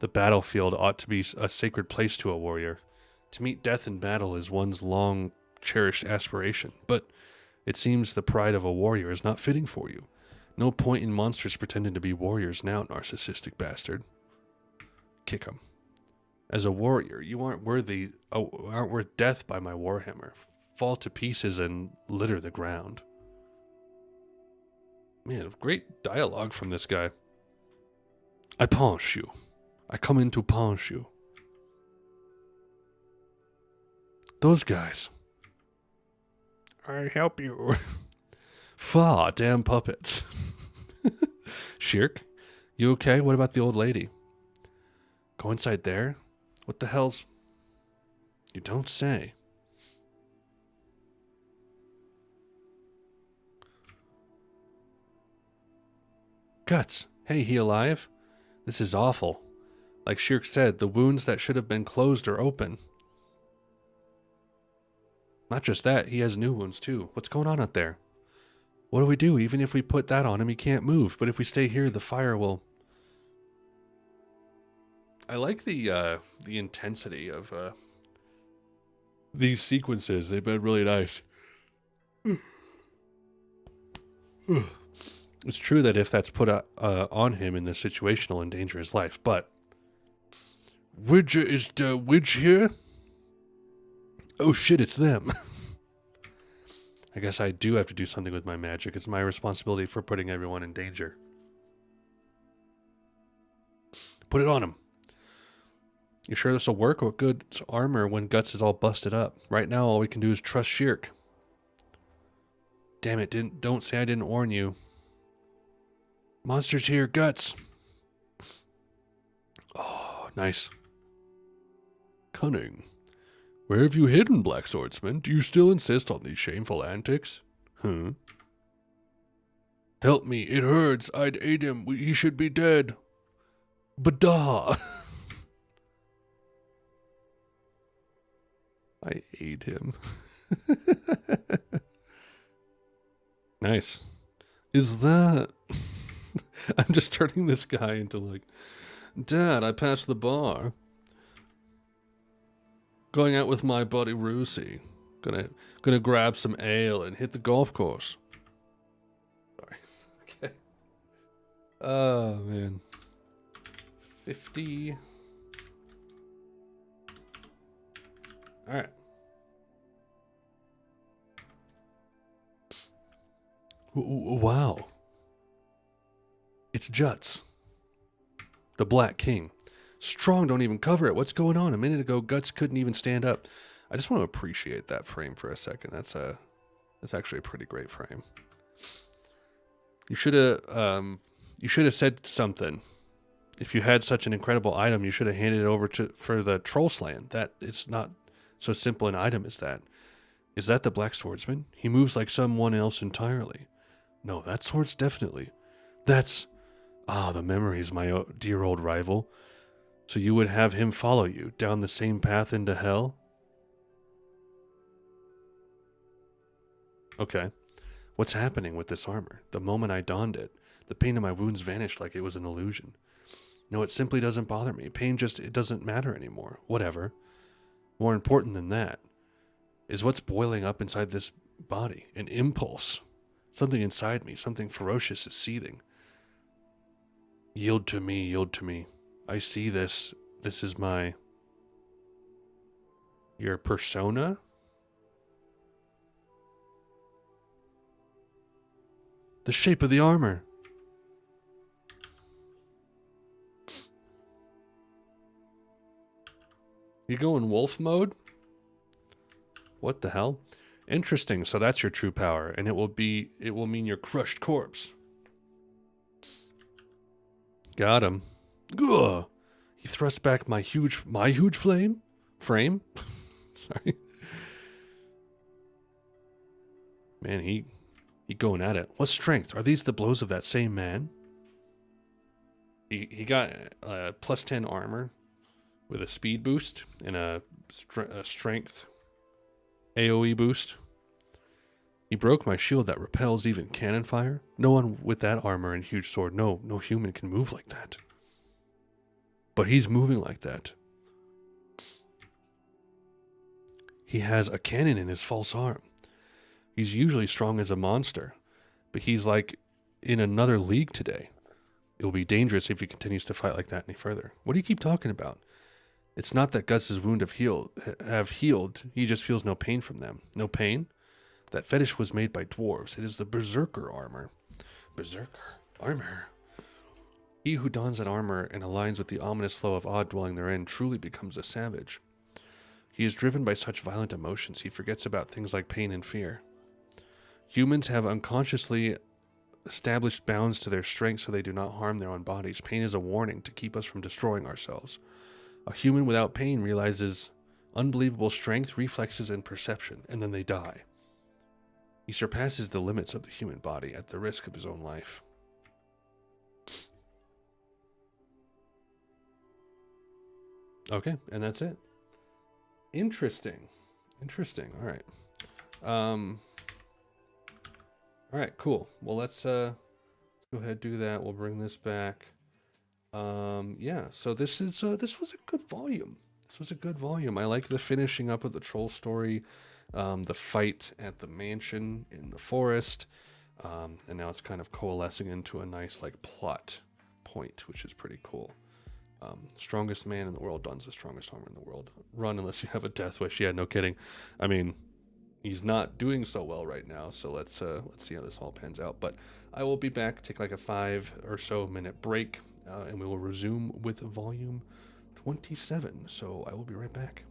The battlefield ought to be a sacred place to a warrior. To meet death in battle is one's long-cherished aspiration, but it seems the pride of a warrior is not fitting for you. No point in monsters pretending to be warriors now, narcissistic bastard. Kick him. As a warrior, you aren't worth death by my warhammer. Fall to pieces and litter the ground. Man, great dialogue from this guy. I punch you. I come in to punch you. Those guys. I help you. Fa, damn puppets. Shirk, you okay? What about the old lady? Go inside there? What the hell's... You don't say. Guts, hey, he alive? This is awful. Like Shirk said, the wounds that should have been closed are open. Not just that, he has new wounds too. What's going on out there? What do we do? Even if we put that on him, he can't move. But if we stay here, the fire will... I like the intensity of these sequences. They've been really nice. It's true that if that's put on him in this situation, will endanger his life, but... Is the witch here? Oh shit, it's them. I guess I do have to do something with my magic. It's my responsibility for putting everyone in danger. Put it on him. You sure this will work? What good's armor when Guts is all busted up? Right now, all we can do is trust Shirk. Damn it, don't say I didn't warn you. Monsters here, Guts. Oh, nice. Cunning. Where have you hidden, Black Swordsman? Do you still insist on these shameful antics? Huh? Help me, it hurts. I'd ate him. He should be dead. Bada! I ate him. Nice. Is that... I'm just turning this guy into like... Dad, I passed the bar. Going out with my buddy Rusey. Gonna grab some ale and hit the golf course. Sorry. Okay. Oh, man. 50... Alright. Wow. It's Juts. The Black King. Strong don't even cover it. What's going on? A minute ago, Guts couldn't even stand up. I just want to appreciate that frame for a second. That's actually a pretty great frame. You should have said something. If you had such an incredible item, you should have handed it over for the troll slaying. That it's not so simple an item as that. Is that the Black Swordsman? He moves like someone else entirely. No, that sword's definitely. That's... Ah, the memories, my dear old rival. So you would have him follow you down the same path into hell? Okay. What's happening with this armor? The moment I donned it, the pain in my wounds vanished like it was an illusion. No, it simply doesn't bother me. Pain just, it doesn't matter anymore. Whatever. More important than that is what's boiling up inside this body. An impulse. Something inside me, something ferocious is seething. Yield to me, yield to me. I see this. This is your persona? The shape of the armor. You go in wolf mode? What the hell? Interesting. So that's your true power, and it will mean your crushed corpse. Got him. Ugh. He thrust back my huge frame. Sorry. Man, he going at it. What strength? Are these the blows of that same man? He got plus 10 armor with a speed boost and a strength AoE boost. He broke my shield that repels even cannon fire. No one with that armor and huge sword, no human can move like that. But he's moving like that. He has a cannon in his false arm. He's usually strong as a monster, but he's like in another league today. It will be dangerous if he continues to fight like that any further. What do you keep talking about? It's not that Guts' wound have healed. He just feels no pain from them. No pain? That fetish was made by dwarves. It is the Berserker armor. Berserker armor. He who dons that armor and aligns with the ominous flow of odd dwelling therein truly becomes a savage. He is driven by such violent emotions, he forgets about things like pain and fear. Humans have unconsciously established bounds to their strength so they do not harm their own bodies. Pain is a warning to keep us from destroying ourselves. A human without pain realizes unbelievable strength, reflexes, and perception, and then they die. He surpasses the limits of the human body at the risk of his own life. Okay, and that's it. Interesting. All right. All right, cool. Well, let's go ahead and do that. We'll bring this back. Yeah, so this was a good volume. I like the finishing up of the troll story, the fight at the mansion in the forest, and now it's kind of coalescing into a nice like plot point, which is pretty cool. Strongest man in the world dons the strongest armor in the world. Run unless you have a death wish. Yeah, no kidding. I mean, he's not doing so well right now, so let's see how this all pans out. But I will be back, take like a 5 or so minute break, and we will resume with volume 27. So I will be right back.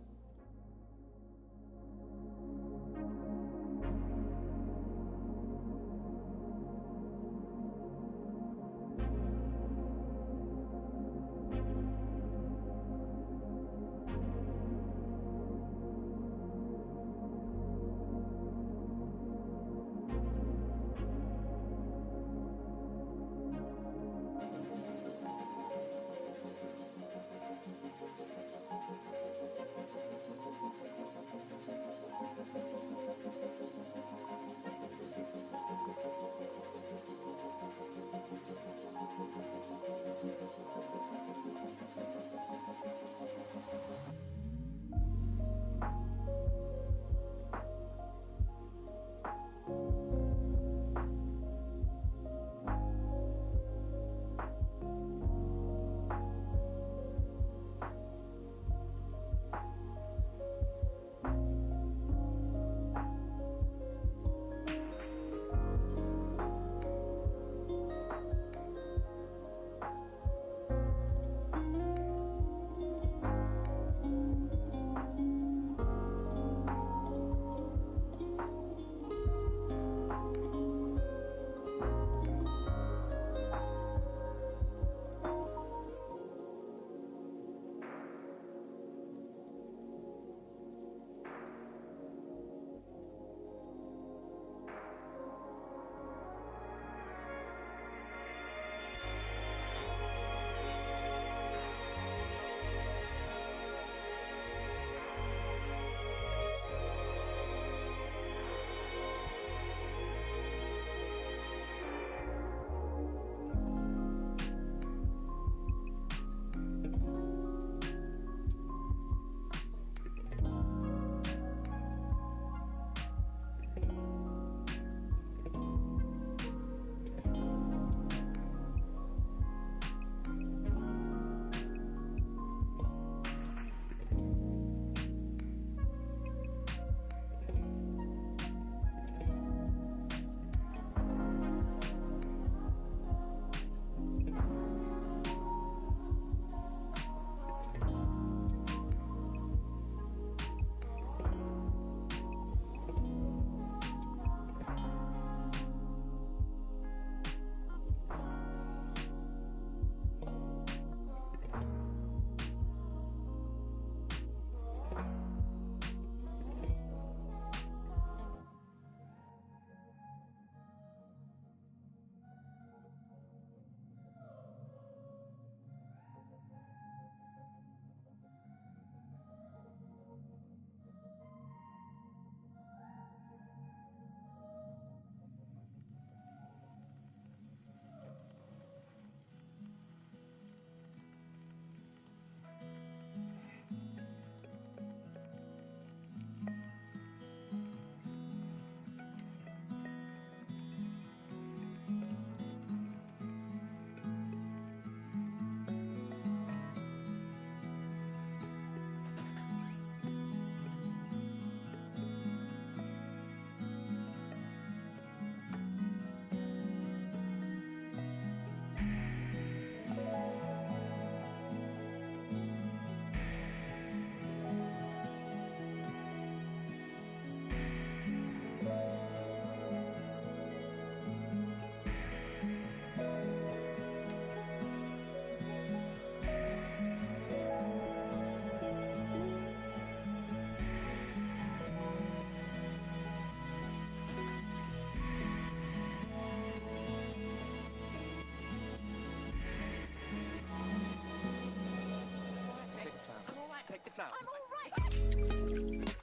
sounds. I'm all right.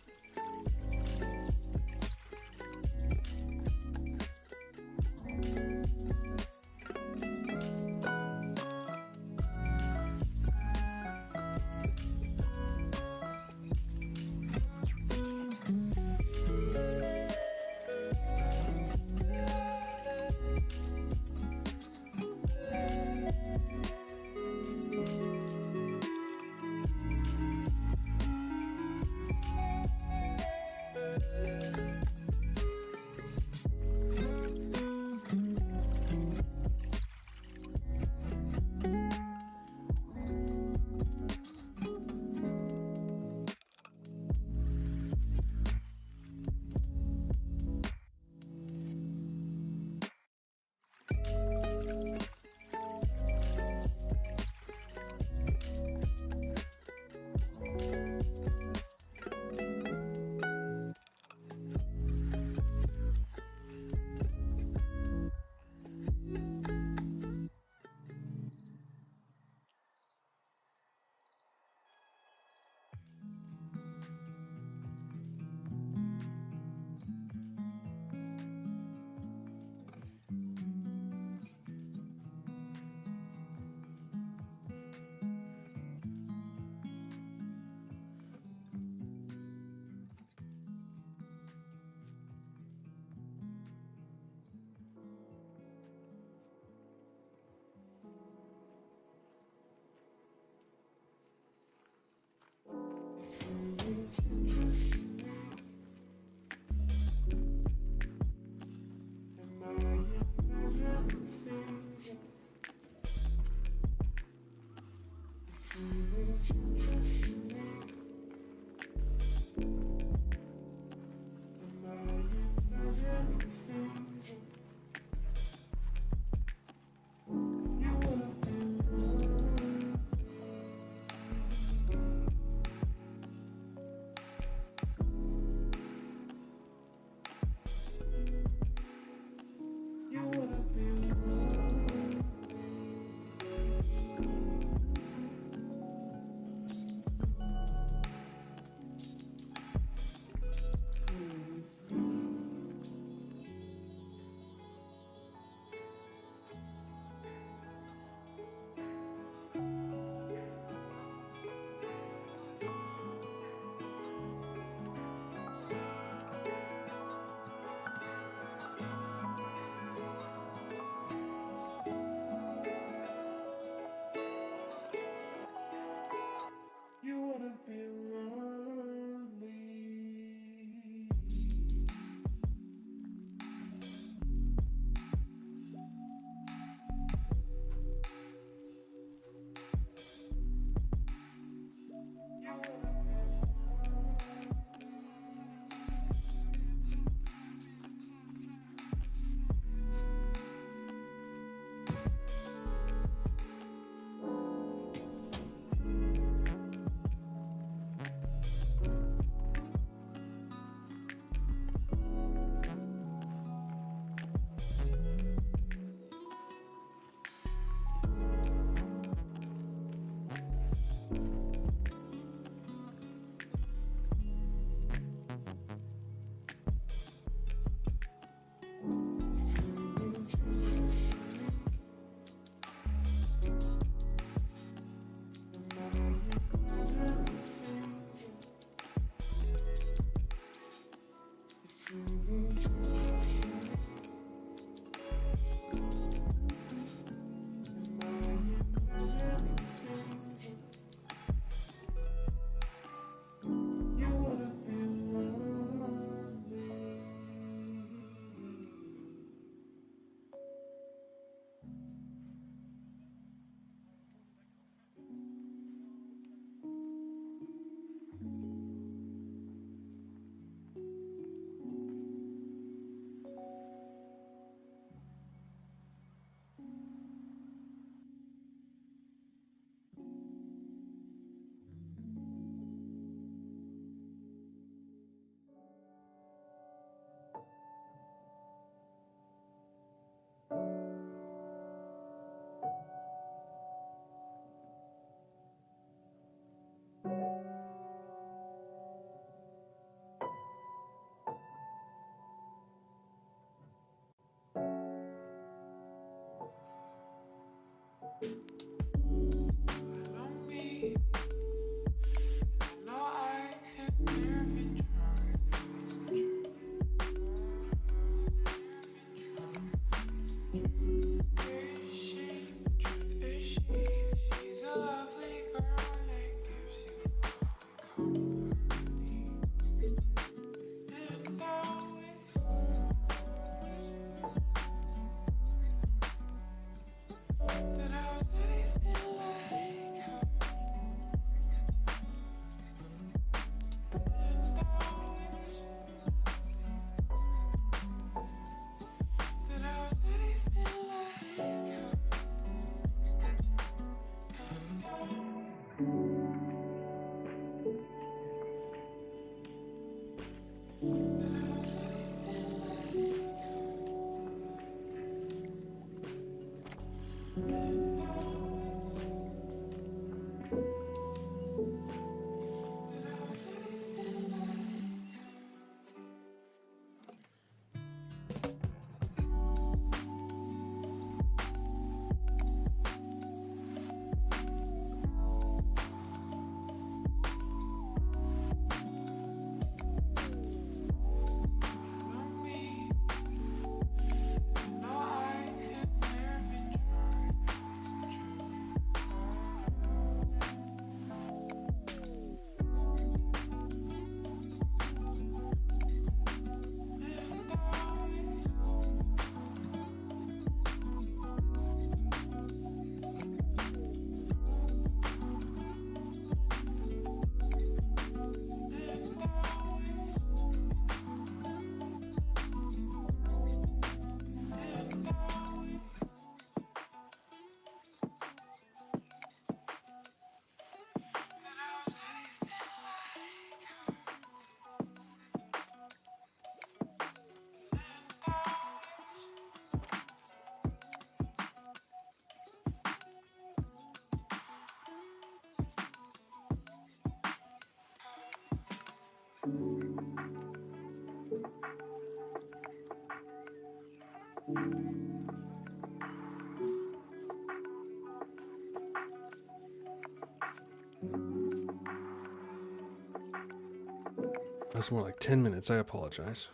That's more like 10 minutes. I apologize.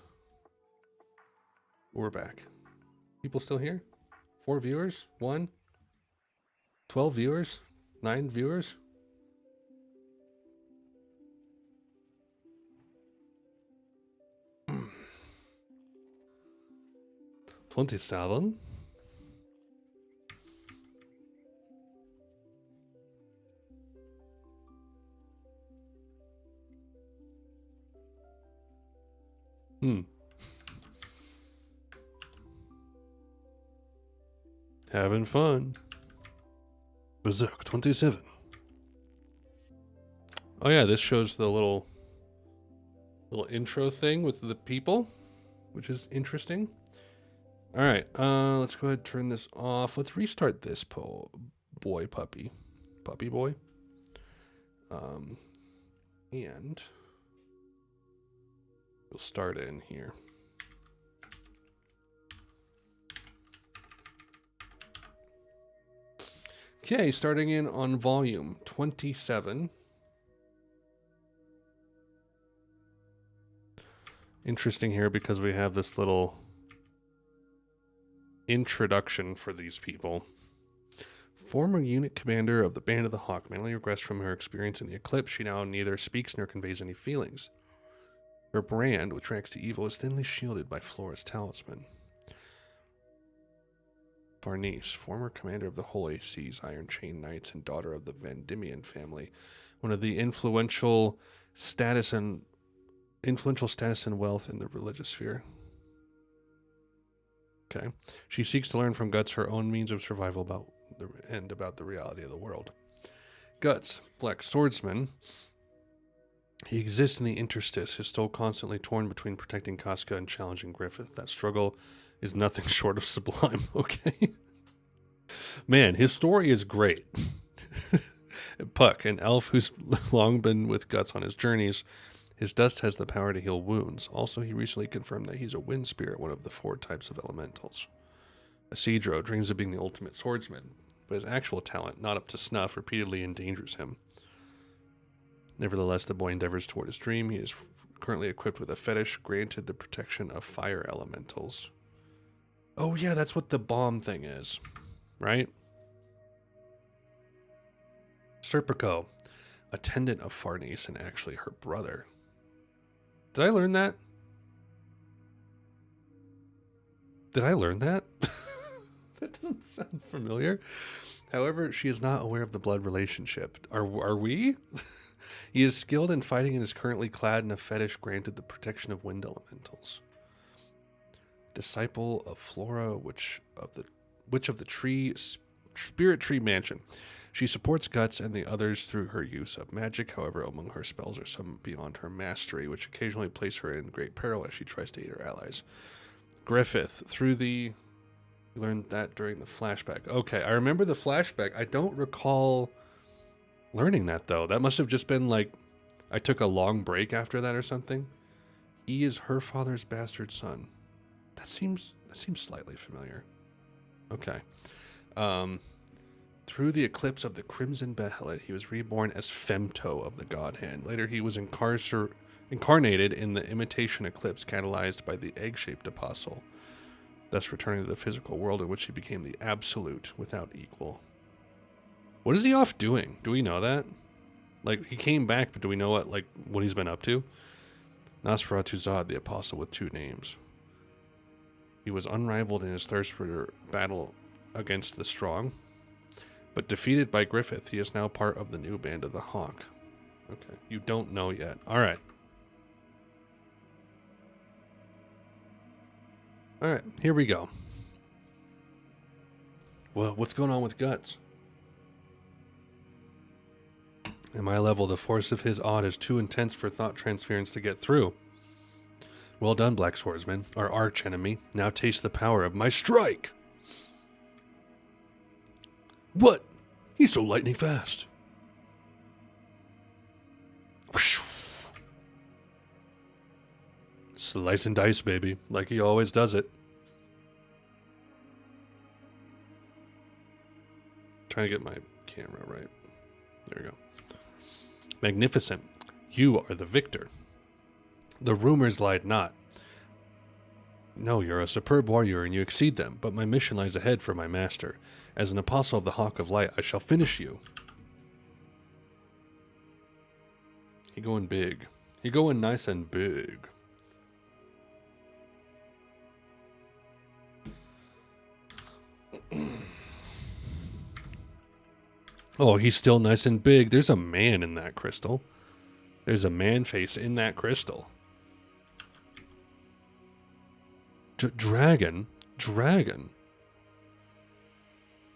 We're back. People still here? 4 viewers? 1? 12 viewers? 9 viewers? $27? Having fun. Berserk 27. Oh yeah, this shows the little intro thing with the people, which is interesting. All right, let's go ahead and turn this off. Let's restart this puppy boy. And we'll start in here. Okay, starting in on volume 27. Interesting here because we have this little introduction for these people. Former unit commander of the Band of the Hawk, mentally regressed from her experience in the eclipse. She now neither speaks nor conveys any feelings. Her brand, which ranks to evil, is thinly shielded by Flora's talisman. Barnice, former commander of the Holy Seas Iron Chain Knights and daughter of the Vandimian family, one of the influential status and wealth in the religious sphere. Okay. She seeks to learn from Guts her own means of survival about the reality of the world. Guts, Black Swordsman. He exists in the interstice, his soul constantly torn between protecting Casca and challenging Griffith. That struggle is nothing short of sublime. Okay. Man, his story is great. Puck, an elf who's long been with Guts on his journeys. His dust has the power to heal wounds. Also, he recently confirmed that he's a wind spirit, one of the 4 types of elementals. Isidro dreams of being the ultimate swordsman. but his actual talent, not up to snuff, repeatedly endangers him. Nevertheless, the boy endeavors toward his dream. He is currently equipped with a fetish, granted the protection of fire elementals. Oh yeah, that's what the bomb thing is, right? Serpico, attendant of Farnese and actually her brother. Did I learn that? Did I learn that? That doesn't sound familiar. However, she is not aware of the blood relationship. Are we? He is skilled in fighting and is currently clad in a fetish granted the protection of wind elementals. Disciple of Flora, witch of the tree, spirit tree mansion. She supports Guts and the others through her use of magic. However, among her spells are some beyond her mastery, which occasionally place her in great peril as she tries to aid her allies. Griffith, we learned that during the flashback. Okay, I remember the flashback. I don't recall learning that, though. That must have just been like, I took a long break after that or something. He is her father's bastard son. That seems slightly familiar. Okay. Through the eclipse of the Crimson Behelit, he was reborn as Femto of the God-Hand. Later, he was incarnated in the imitation eclipse catalyzed by the egg-shaped apostle, thus returning to the physical world in which he became the absolute without equal. What is he off doing? Do we know that? Like, he came back, but do we know what he's been up to? Nosferatu Zod, the apostle with two names. He was unrivaled in his thirst for battle against the strong, but defeated by Griffith, he is now part of the new band of the Hawk. Okay, you don't know yet. All right. All right, here we go. Well, what's going on with Guts? At my level, the force of his odd is too intense for thought transference to get through. Well done, Black Swordsman, our arch-enemy. Now taste the power of my strike! What? He's so lightning fast. Slice and dice, baby, like he always does it. Trying to get my camera right. There we go. Magnificent. You are the victor. The rumors lied not. No, you're a superb warrior and you exceed them, but my mission lies ahead for my master. As an apostle of the Hawk of Light, I shall finish you. He going big. He going nice and big. Oh, he's still nice and big. There's a man in that crystal. There's a man face in that crystal. Dragon? Dragon?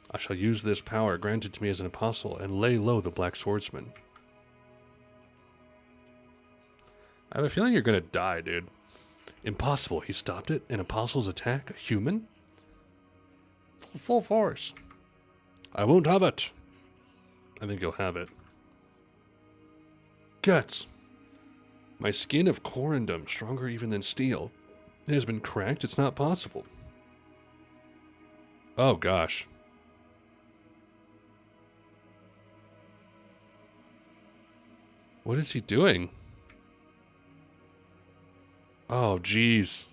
I shall use this power granted to me as an apostle and lay low the Black Swordsman. I have a feeling you're gonna die, dude. Impossible. He stopped it. An apostle's attack? A human? Full force. I won't have it. I think you'll have it. Guts. My skin of Corundum, stronger even than steel. It has been cracked. It's not possible. Oh, gosh. What is he doing? Oh, jeez.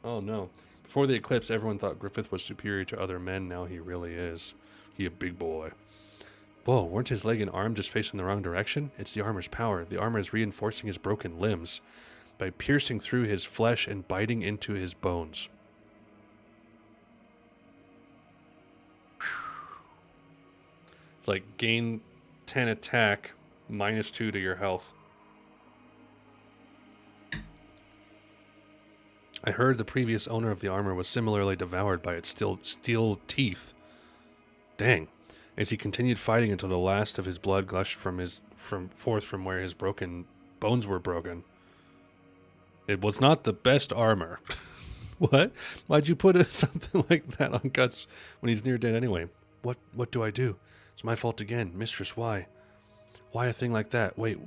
Oh, no. Before the eclipse, everyone thought Griffith was superior to other men. Now he really is. He a big boy. Whoa, weren't his leg and arm just facing the wrong direction? It's the armor's power. The armor is reinforcing his broken limbs by piercing through his flesh and biting into his bones. It's like gain 10 attack, -2 to your health. I heard the previous owner of the armor was similarly devoured by its steel teeth. Dang. As he continued fighting until the last of his blood gushed forth from where his broken bones were broken. It was not the best armor. What? Why'd you put something like that on Guts when he's near dead anyway? What do I do? It's my fault again. Mistress, why? Why a thing like that? Wait,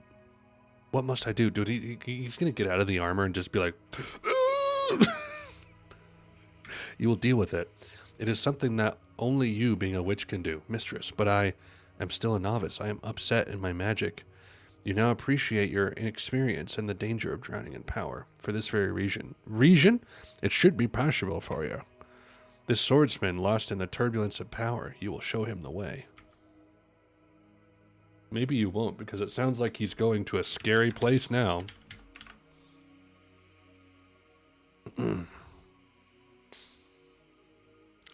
what must I do? Dude, he's going to get out of the armor and just be like... You will deal with it. It is something that only you, being a witch, can do, mistress, but I am still a novice. I am upset in my magic. You now appreciate your inexperience and the danger of drowning in power. For this very reason. Reason? It should be possible for you. This swordsman, lost in the turbulence of power, you will show him the way. Maybe you won't, because it sounds like he's going to a scary place now.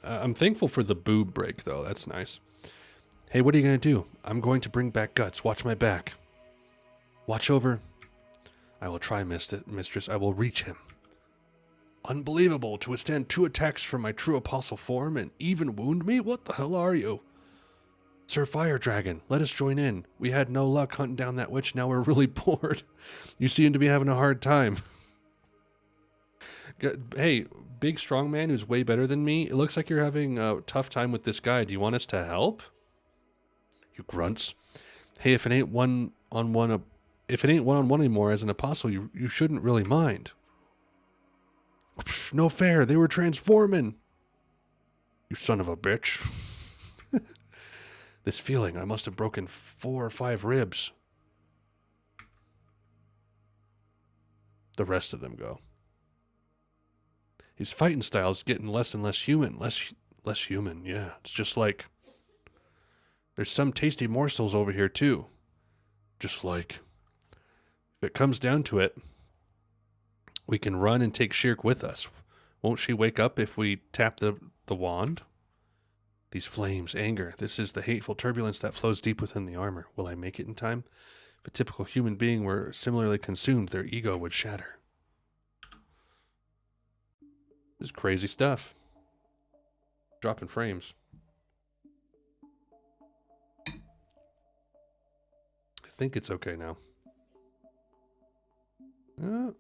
I'm thankful for the boob break, though. That's nice. Hey, what are you going to do? I'm going to bring back Guts. Watch my back. Watch over. I will try, mistress. I will reach him. Unbelievable. To withstand 2 attacks from my true apostle form and even wound me? What the hell are you? Sir Fire Dragon, let us join in. We had no luck hunting down that witch. Now we're really bored. You seem to be having a hard time. Hey, big strong man who's way better than me. It looks like you're having a tough time with this guy. Do you want us to help? You grunts. Hey, if it ain't one-on-one anymore as an apostle, you shouldn't really mind. No fair. They were transforming. You son of a bitch. This feeling, I must have broken 4 or 5 ribs. The rest of them go. His fighting style's getting less and less human. Less human, yeah. It's just like... There's some tasty morsels over here, too. Just like... If it comes down to it, we can run and take Shirk with us. Won't she wake up if we tap the wand? These flames, anger, this is the hateful turbulence that flows deep within the armor. Will I make it in time? If a typical human being were similarly consumed, their ego would shatter. This is crazy stuff. Dropping frames. I think it's okay now. No.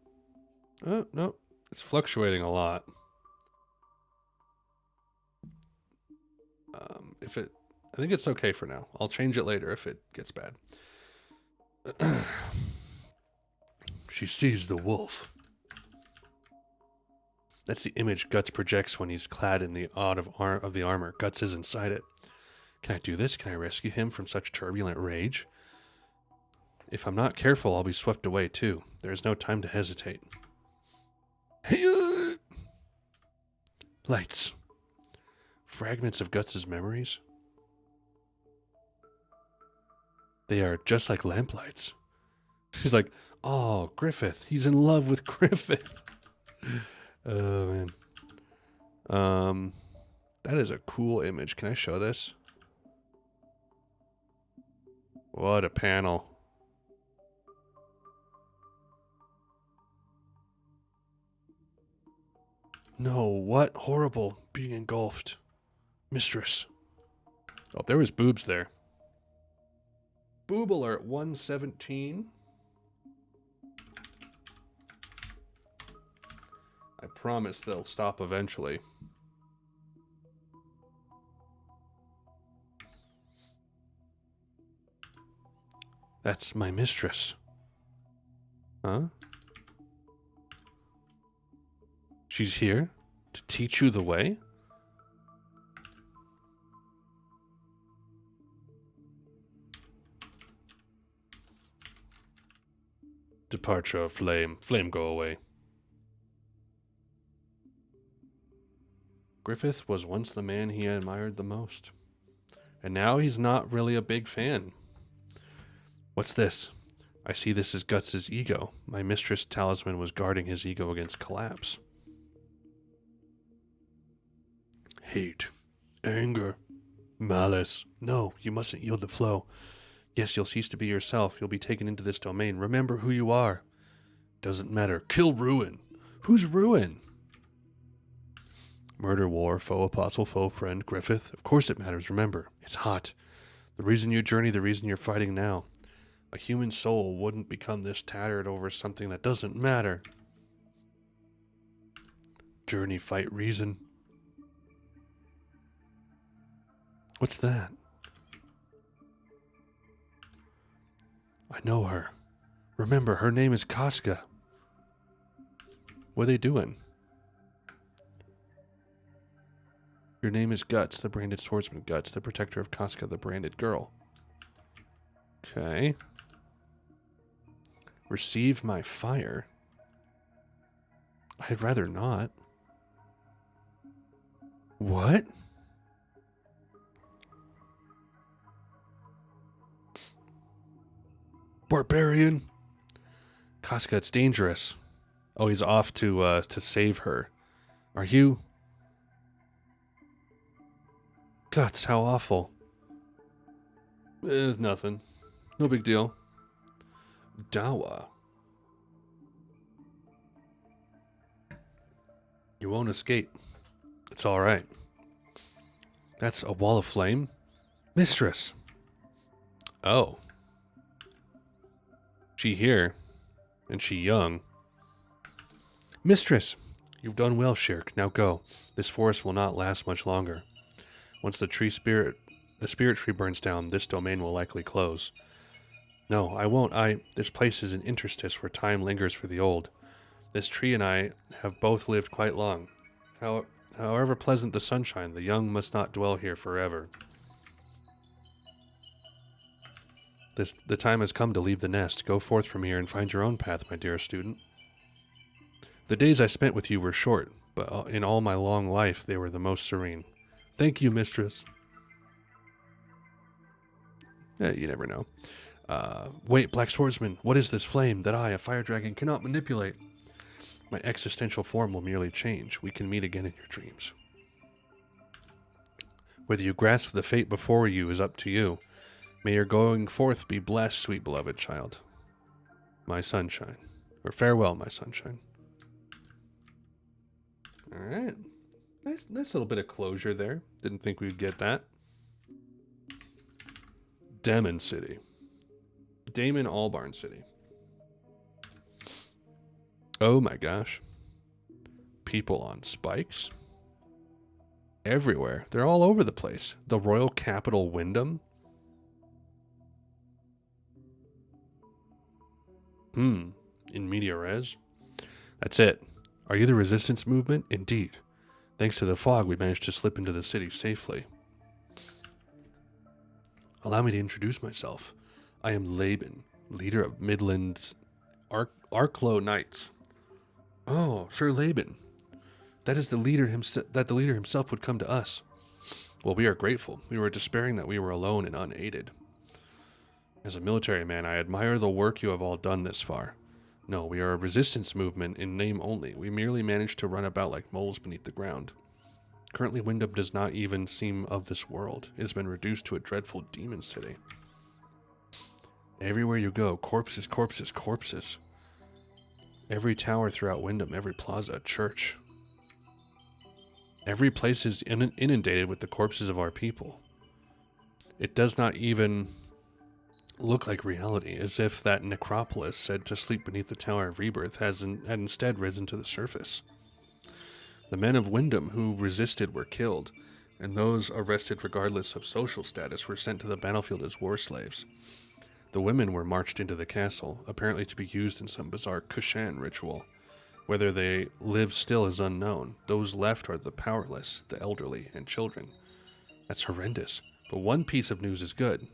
It's fluctuating a lot. I think it's okay for now. I'll change it later if it gets bad. She sees the wolf. That's the image Guts projects when he's clad in the odd of the armor. Guts is inside it. Can I do this? Can I rescue him from such turbulent rage? If I'm not careful, I'll be swept away too. There is no time to hesitate. Lights. Fragments of Guts' memories. They are just like lamplights. She's like, oh, Griffith. He's in love with Griffith. Oh, man. That is a cool image. Can I show this? What a panel. No, what horrible being engulfed. Mistress. Oh, there was boobs there. Boob alert 117. I promise they'll stop eventually. That's my mistress. Huh? She's here to teach you the way? Departure of flame. Flame, go away. Griffith was once the man he admired the most. And now he's not really a big fan. What's this? I see this as Guts' ego. My mistress talisman was guarding his ego against collapse. Hate. Anger. Malice. No, you mustn't yield the flow. Yes, you'll cease to be yourself. You'll be taken into this domain. Remember who you are. Doesn't matter. Kill Ruin. Who's Ruin? Murder, war, foe, apostle, foe, friend, Griffith. Of course it matters. Remember, it's hot. The reason you journey, the reason you're fighting now. A human soul wouldn't become this tattered over something that doesn't matter. Journey, fight, reason. What's that? I know her. Remember, her name is Casca. What are they doing? Your name is Guts, the branded swordsman. Guts, the protector of Casca, the branded girl. Okay. Receive my fire. I'd rather not. What? Barbarian. Casca, it's dangerous. Oh, he's off to save her. Are you? Guts, how awful. Nothing. No big deal. Dawa. You won't escape. It's all right. That's a wall of flame? Mistress. Oh. She here. And she young. Mistress. You've done well, Shirk. Now go. This forest will not last much longer. Once the spirit tree burns down, this domain will likely close. No, I won't. This place is an interstice where time lingers for the old. This tree and I have both lived quite long. However pleasant the sunshine, the young must not dwell here forever. The time has come to leave the nest. Go forth from here and find your own path, my dear student. The days I spent with you were short, but in all my long life they were the most serene. Thank you, mistress. You never know. Wait, Black Swordsman, what is this flame that I, a fire dragon, cannot manipulate? My existential form will merely change. We can meet again in your dreams. Whether you grasp the fate before you is up to you. May your going forth be blessed, sweet beloved child. My sunshine. Or farewell, my sunshine. Alright. Nice little bit of closure there. Didn't think we'd get that. Demon City. Damon Albarn City. Oh my gosh. People on spikes. Everywhere. They're all over the place. The Royal Capital Wyndham. In media res. That's it. Are you the resistance movement? Indeed. Thanks to the fog, we managed to slip into the city safely. Allow me to introduce myself. I am Laban, leader of Midland's Arklow Knights. Oh, Sir Laban. That is the leader himself would come to us. Well, we are grateful. We were despairing that we were alone and unaided. As a military man, I admire the work you have all done this far. No, we are a resistance movement in name only. We merely managed to run about like moles beneath the ground. Currently, Wyndham does not even seem of this world. It has been reduced to a dreadful demon city. Everywhere you go, corpses, corpses, corpses. Every tower throughout Wyndham, every plaza, church. Every place is inundated with the corpses of our people. It does not even look like reality, as if that necropolis said to sleep beneath the Tower of Rebirth had instead risen to the surface. The men of Wyndham who resisted were killed, and those arrested regardless of social status were sent to the battlefield as war slaves. The women were marched into the castle, apparently to be used in some bizarre Kushan ritual. Whether they live still is unknown. Those left are the powerless, the elderly, and children. That's horrendous, but one piece of news is good.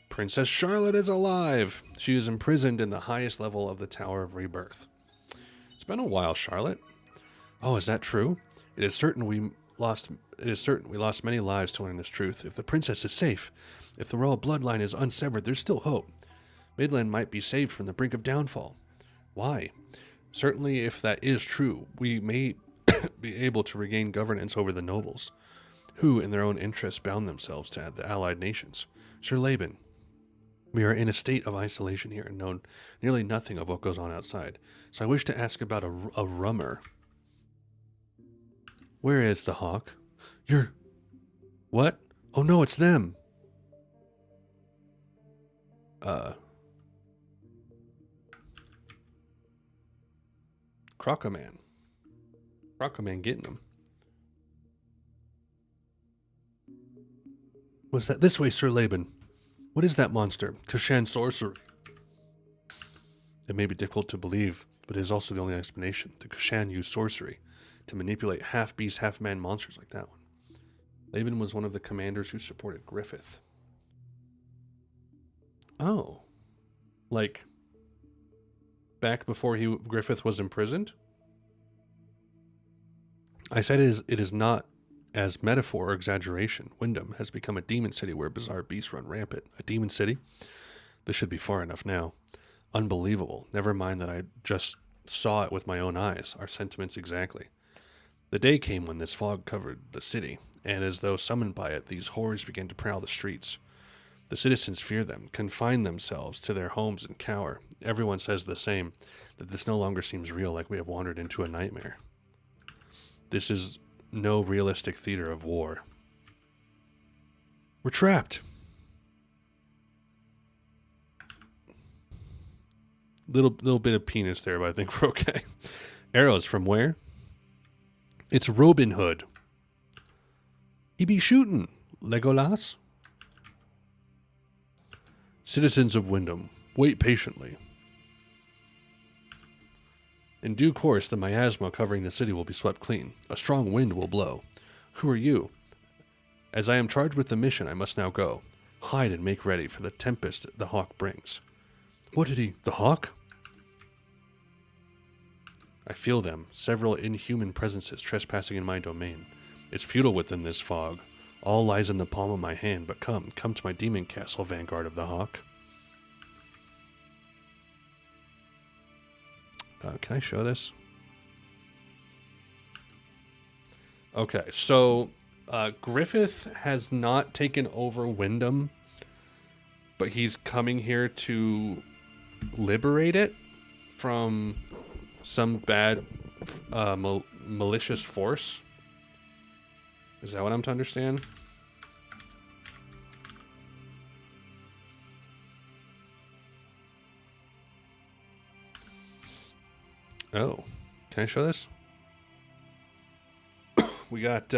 Princess Charlotte is alive! She is imprisoned in the highest level of the Tower of Rebirth. It's been a while, Charlotte. Oh, is that true? It is certain we lost many lives to learn this truth. If the princess is safe, if the royal bloodline is unsevered, there's still hope. Midland might be saved from the brink of downfall. Why? Certainly, if that is true, we may be able to regain governance over the nobles, who, in their own interests, bound themselves to the allied nations. Sir Laban, we are in a state of isolation here and know nearly nothing of what goes on outside, so I wish to ask about a rummer. Where is the hawk? What? Oh no, it's them! Crocoman. Crocoman getting them. What's that? This way, Sir Laban. What is that monster? Kushan sorcery. It may be difficult to believe, but it is also the only explanation. The Kushan used sorcery to manipulate half-beast, half-man monsters like that one. Laban was one of the commanders who supported Griffith. Oh. Like, back before Griffith was imprisoned? I said it is not as metaphor or exaggeration. Wyndham has become a demon city where bizarre beasts run rampant. A demon city? This should be far enough now. Unbelievable. Never mind that I just saw it with my own eyes. Our sentiments exactly. The day came when this fog covered the city, and as though summoned by it, these horrors began to prowl the streets. The citizens fear them, confine themselves to their homes and cower. Everyone says the same, that this no longer seems real, like we have wandered into a nightmare. This is no realistic theater of war. We're trapped. Little bit of penis there, but I think we're okay. Arrows from where? It's Robin Hood. He be shooting, Legolas. Citizens of Wyndham, wait patiently. In due course, the miasma covering the city will be swept clean. A strong wind will blow. Who are you? As I am charged with the mission, I must now go. Hide and make ready for the tempest the hawk brings. What did he... The hawk? I feel them, several inhuman presences trespassing in my domain. It's futile within this fog. All lies in the palm of my hand, but come to my demon castle, vanguard of the hawk. Can I show this? Okay, so Griffith has not taken over Wyndham, but he's coming here to liberate it from some bad malicious force. Is that what I'm to understand? Oh, can I show this? We got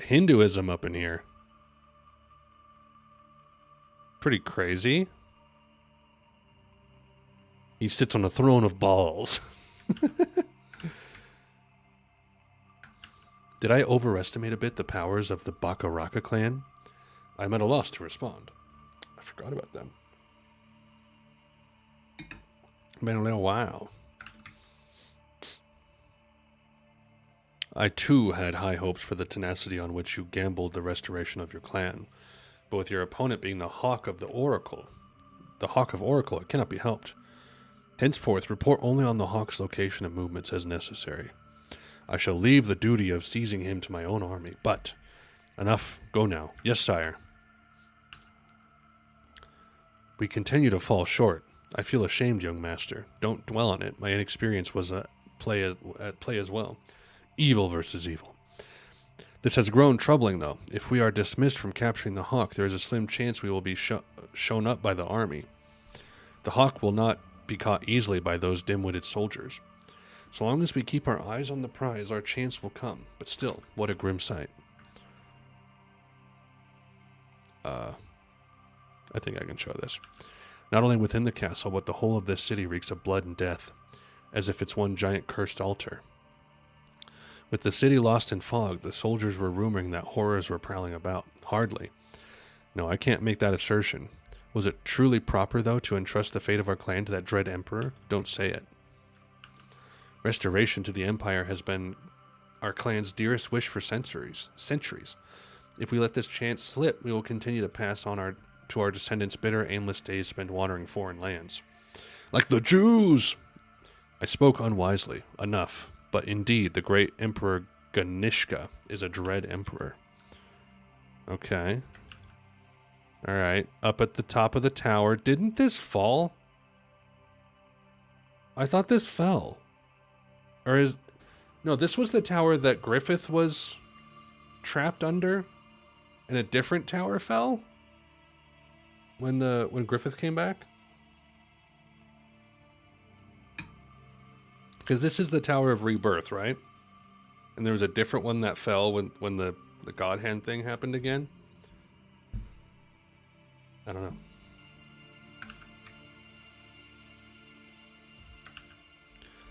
Hinduism up in here. Pretty crazy. He sits on a throne of balls. Did I overestimate a bit the powers of the Bakaraka clan? I'm at a loss to respond. I forgot about them. Been a little while. I too had high hopes for the tenacity on which you gambled the restoration of your clan, but with your opponent being the Hawk of Oracle, it cannot be helped. Henceforth, report only on the Hawk's location and movements as necessary. I shall leave the duty of seizing him to my own army, but... Enough. Go now. Yes, sire. We continue to fall short. I feel ashamed, young master. Don't dwell on it. My inexperience was at play as well. Evil versus evil. This has grown troubling, though. If we are dismissed from capturing the Hawk, there is a slim chance we will be shown up by the army. The Hawk will not be caught easily by those dim-witted soldiers. So long as we keep our eyes on the prize, our chance will come. But still, what a grim sight. I think I can show this. Not only within the castle, but the whole of this city reeks of blood and death, as if it's one giant cursed altar. With the city lost in fog, the soldiers were rumoring that horrors were prowling about. Hardly. No, I can't make that assertion. Was it truly proper, though, to entrust the fate of our clan to that dread emperor? Don't say it. Restoration to the empire has been our clan's dearest wish for centuries. If we let this chance slip, we will continue to pass on to our descendants bitter, aimless days spent wandering foreign lands. Like the Jews! I spoke unwisely. Enough. But indeed, the great Emperor Ganishka is a dread emperor. Okay. Alright. Up at the top of the tower. Didn't this fall? I thought this fell. Or is... No, this was the tower that Griffith was trapped under. And a different tower fell? When Griffith came back? Because this is the Tower of Rebirth, right? And there was a different one that fell when the God Hand thing happened again. I don't know.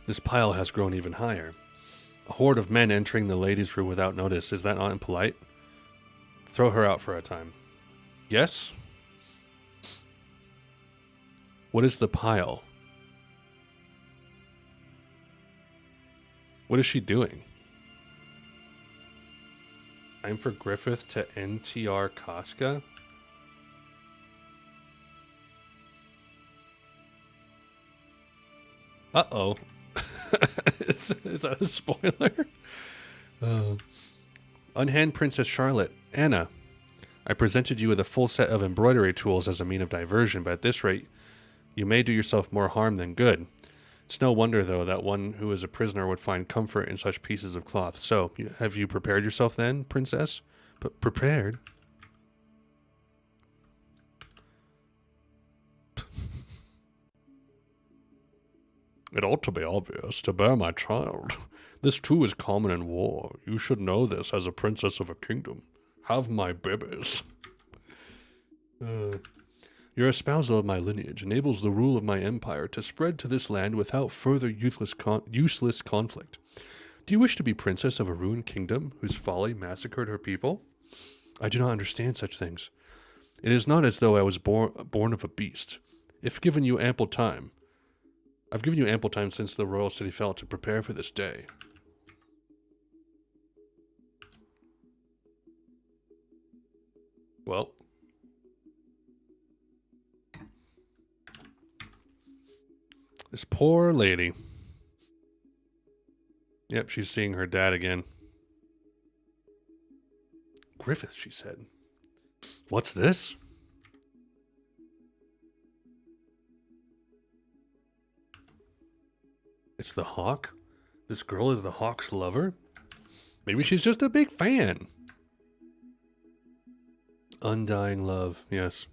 This pile has grown even higher. A horde of men entering the ladies' room without notice. Is that not impolite? Throw her out for a time. Yes? What is the pile? What is she doing? Time for Griffith to NTR Casca? Uh-oh. is that a spoiler? Unhand Princess Charlotte. Anna, I presented you with a full set of embroidery tools as a mean of diversion, but at this rate, you may do yourself more harm than good. It's no wonder, though, that one who is a prisoner would find comfort in such pieces of cloth. So, have you prepared yourself then, princess? Prepared? It ought to be obvious to bear my child. This too is common in war. You should know this as a princess of a kingdom. Have my babies. Your espousal of my lineage enables the rule of my empire to spread to this land without further useless conflict. Do you wish to be princess of a ruined kingdom whose folly massacred her people? I do not understand such things. It is not as though I was born of a beast. I've given you ample time since the royal city fell to prepare for this day. Well, this poor lady. Yep, she's seeing her dad again. Griffith, she said. What's this? It's the Hawk? This girl is the Hawk's lover? Maybe she's just a big fan. Undying love, yes.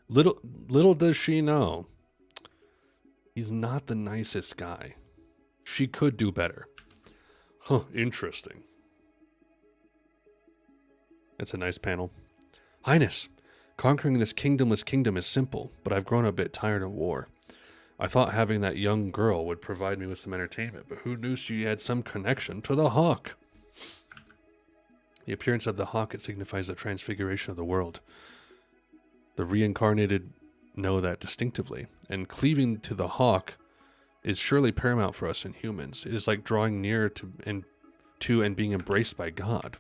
Little does she know. He's not the nicest guy. She could do better. Huh, interesting. That's a nice panel. Highness, conquering this kingdomless kingdom is simple, but I've grown a bit tired of war. I thought having that young girl would provide me with some entertainment, but who knew she had some connection to the Hawk? The appearance of the Hawk, it signifies the transfiguration of the world. The reincarnated know that distinctively, and cleaving to the Hawk is surely paramount for us in humans. It is like drawing near to and being embraced by God.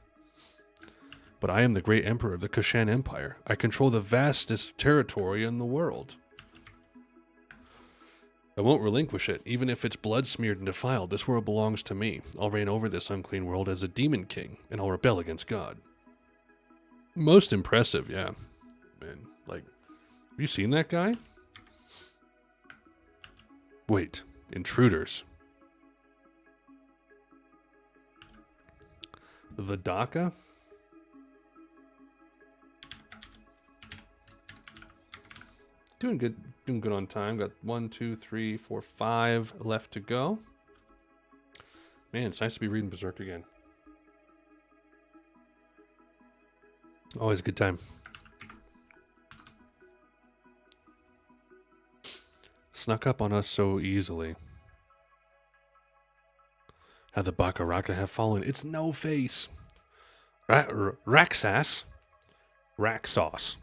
But I am the great emperor of the Kushan Empire. I control the vastest territory in the world. I won't relinquish it, even if it's blood-smeared and defiled. This world belongs to me. I'll reign over this unclean world as a demon king, and I'll rebel against God. Most impressive, yeah. Man, like, have you seen that guy? Wait, intruders. The Daka? Doing good on time. Got 1, 2, 3, 4, 5 left to go. Man, it's nice to be reading Berserk again. Always a good time. Snuck up on us so easily. How the Bakaraka have fallen. It's no face. Raxas. Raxos.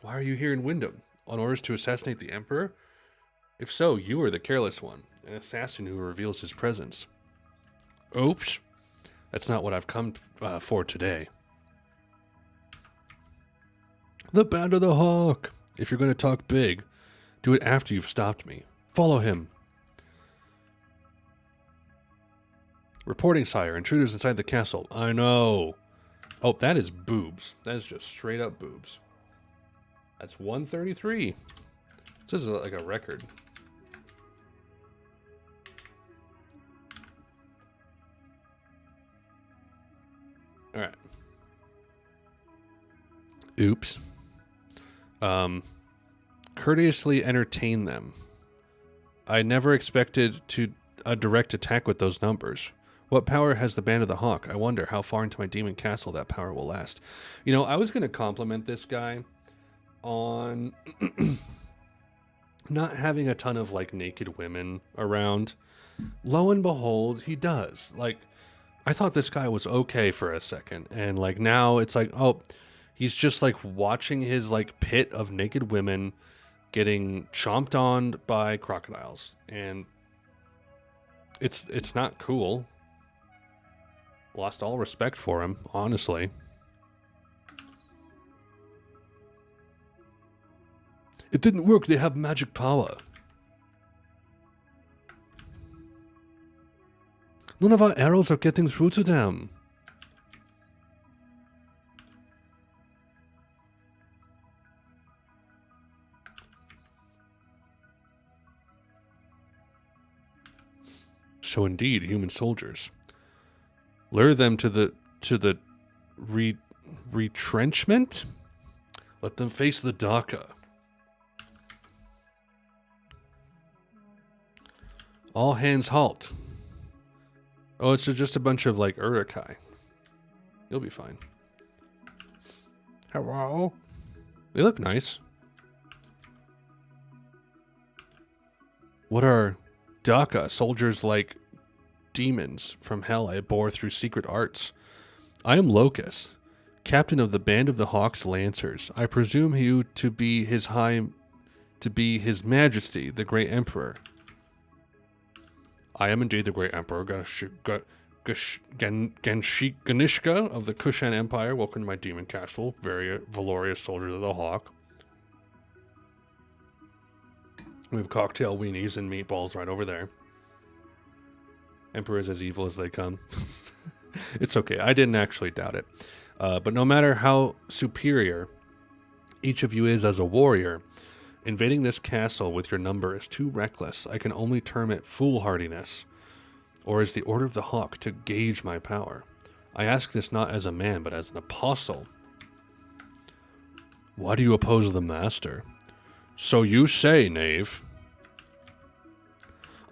Why are you here in Wyndham? On orders to assassinate the Emperor? If so, you are the careless one, an assassin who reveals his presence. Oops. That's not what I've come for today. The Band of the Hawk. If you're going to talk big, do it after you've stopped me. Follow him. Reporting, sire. Intruders inside the castle. I know. Oh, that is boobs. That is just straight up boobs. That's 133. This is like a record. All right. Oops. Courteously entertain them. I never expected to a direct attack with those numbers. What power has the Band of the Hawk? I wonder how far into my demon castle that power will last. You know, I was going to compliment this guy on not having a ton of like naked women around, lo and behold, he does. Like, I thought this guy was okay for a second, and like now it's like, oh, he's just like watching his like pit of naked women getting chomped on by crocodiles, and it's not cool. Lost all respect for him, honestly. It didn't work. They have magic power. None of our arrows are getting through to them. So indeed, human soldiers. Lure them to the retrenchment. Let them face the Daka. All hands halt. Oh, it's just a bunch of like Urukai. You'll be fine. Hello. They look nice. What are Daka, soldiers like demons from hell I bore through secret arts? I am Locus, captain of the band of the Hawk's Lancers. I presume you to be his majesty, the great emperor. I am indeed the great emperor, Ganishka of the Kushan Empire. Welcome to my demon castle. Very valorous soldiers of the Hawk. We have cocktail weenies and meatballs right over there. Emperor's as evil as they come. It's okay. I didn't actually doubt it. But no matter how superior each of you is as a warrior, invading this castle with your number is too reckless. I can only term it foolhardiness, or as the Order of the Hawk to gauge my power. I ask this not as a man, but as an apostle. Why do you oppose the master? So you say, knave.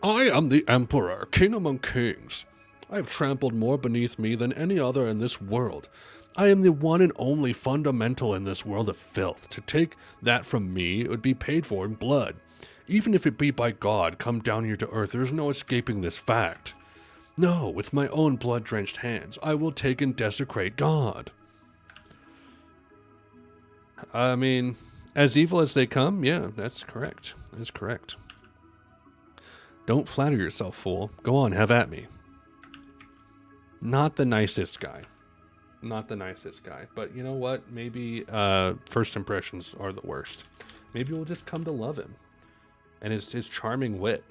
I am the Emperor, king among kings. I have trampled more beneath me than any other in this world. I am the one and only fundamental in this world of filth. To take that from me, it would be paid for in blood. Even if it be by God come down here to earth, there is no escaping this fact. No, with my own blood-drenched hands, I will take and desecrate God. I mean, as evil as they come, yeah, that's correct. That's correct. Don't flatter yourself, fool. Go on, have at me. Not the nicest guy. Not the nicest guy. But you know what? Maybe first impressions are the worst. Maybe we'll just come to love him. And his charming wit.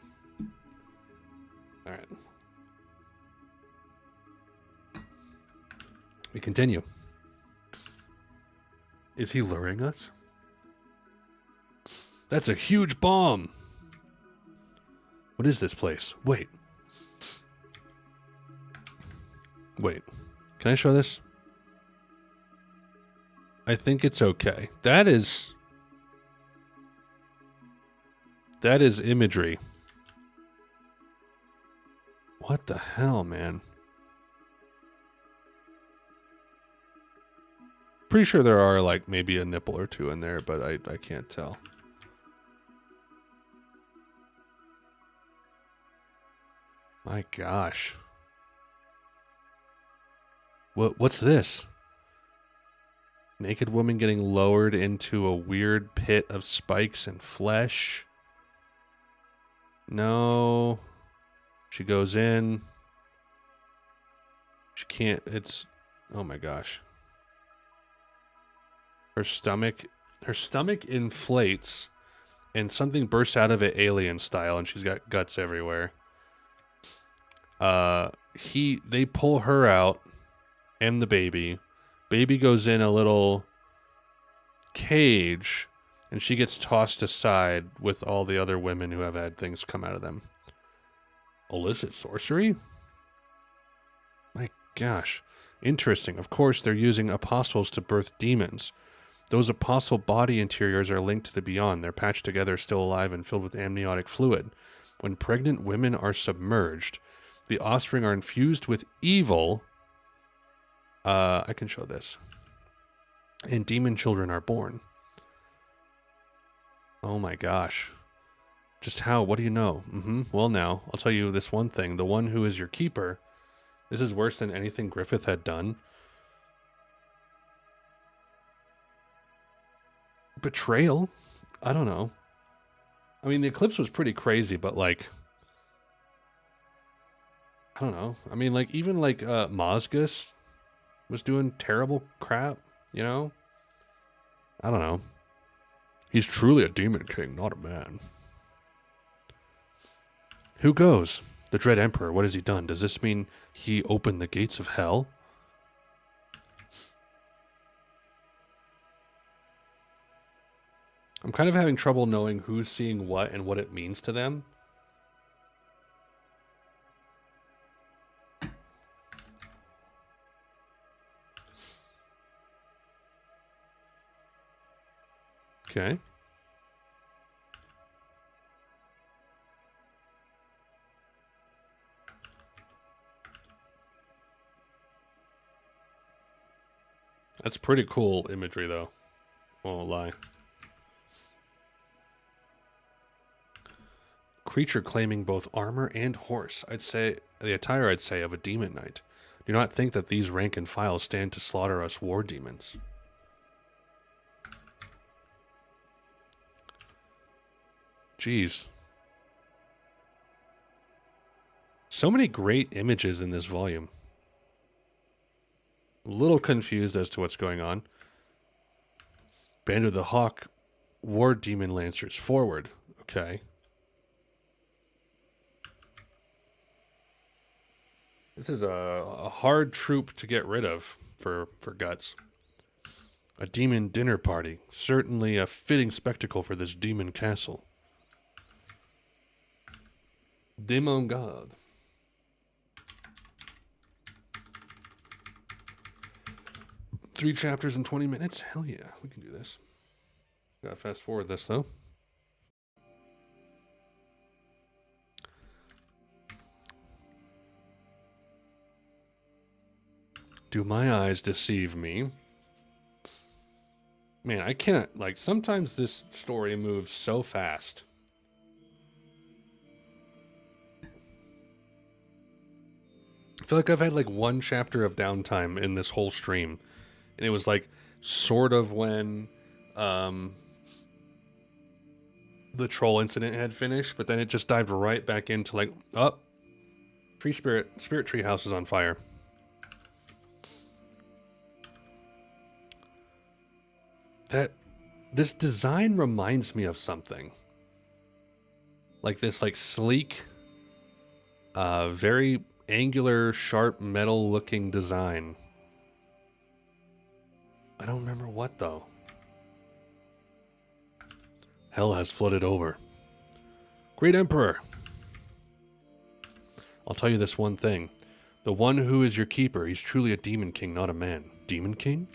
Alright. We continue. Is he luring us? That's a huge bomb! What is this place? Wait. Wait. Can I show this? I think it's okay. That is imagery. What the hell, man? Pretty sure there are like maybe a nipple or two in there, but I can't tell. My gosh. What's this? Naked woman getting lowered into a weird pit of spikes and flesh. No. She goes in. She can't, oh my gosh. Her stomach inflates and something bursts out of it alien style and she's got guts everywhere. They pull her out and the baby. Baby goes in a little cage and she gets tossed aside with all the other women who have had things come out of them. Illicit sorcery? My gosh. Interesting. Of course, they're using apostles to birth demons. Those apostle body interiors are linked to the beyond. They're patched together, still alive, and filled with amniotic fluid. When pregnant women are submerged, the offspring are infused with evil. I can show this. And demon children are born. Oh my gosh. Just how? What do you know? Well, now, I'll tell you this one thing. The one who is your keeper. This is worse than anything Griffith had done. Betrayal? I don't know. I mean, the eclipse was pretty crazy, but like, I don't know. I mean, like, even like Mozgus was doing terrible crap, you know? I don't know. He's truly a demon king, not a man. Who goes? The Dread Emperor. What has he done? Does this mean he opened the gates of hell? I'm kind of having trouble knowing who's seeing what and what it means to them. Okay. That's pretty cool imagery, though. Won't lie. Creature claiming both armor and horse. I'd say the attire, I'd say, of a demon knight. Do not think that these rank and file stand to slaughter us war demons. Jeez. So many great images in this volume. A little confused as to what's going on. Band of the Hawk, War Demon Lancers, forward. Okay. This is a hard troop to get rid of for Guts. A demon dinner party. Certainly a fitting spectacle for this demon castle. Demon God. Three chapters in 20 minutes? Hell yeah, we can do this. Gotta fast forward this, though. Do my eyes deceive me? Man, I can't, like, sometimes this story moves so fast. I feel like I've had, like, one chapter of downtime in this whole stream. And it was, like, sort of when, the troll incident had finished, but then it just dived right back into, like, Spirit Tree House is on fire. This design reminds me of something. Like this, like, sleek, very angular, sharp, metal-looking design. I don't remember what, though. Hell has flooded over. Great Emperor! I'll tell you this one thing. The one who is your keeper, he's truly a demon king, not a man. Demon king?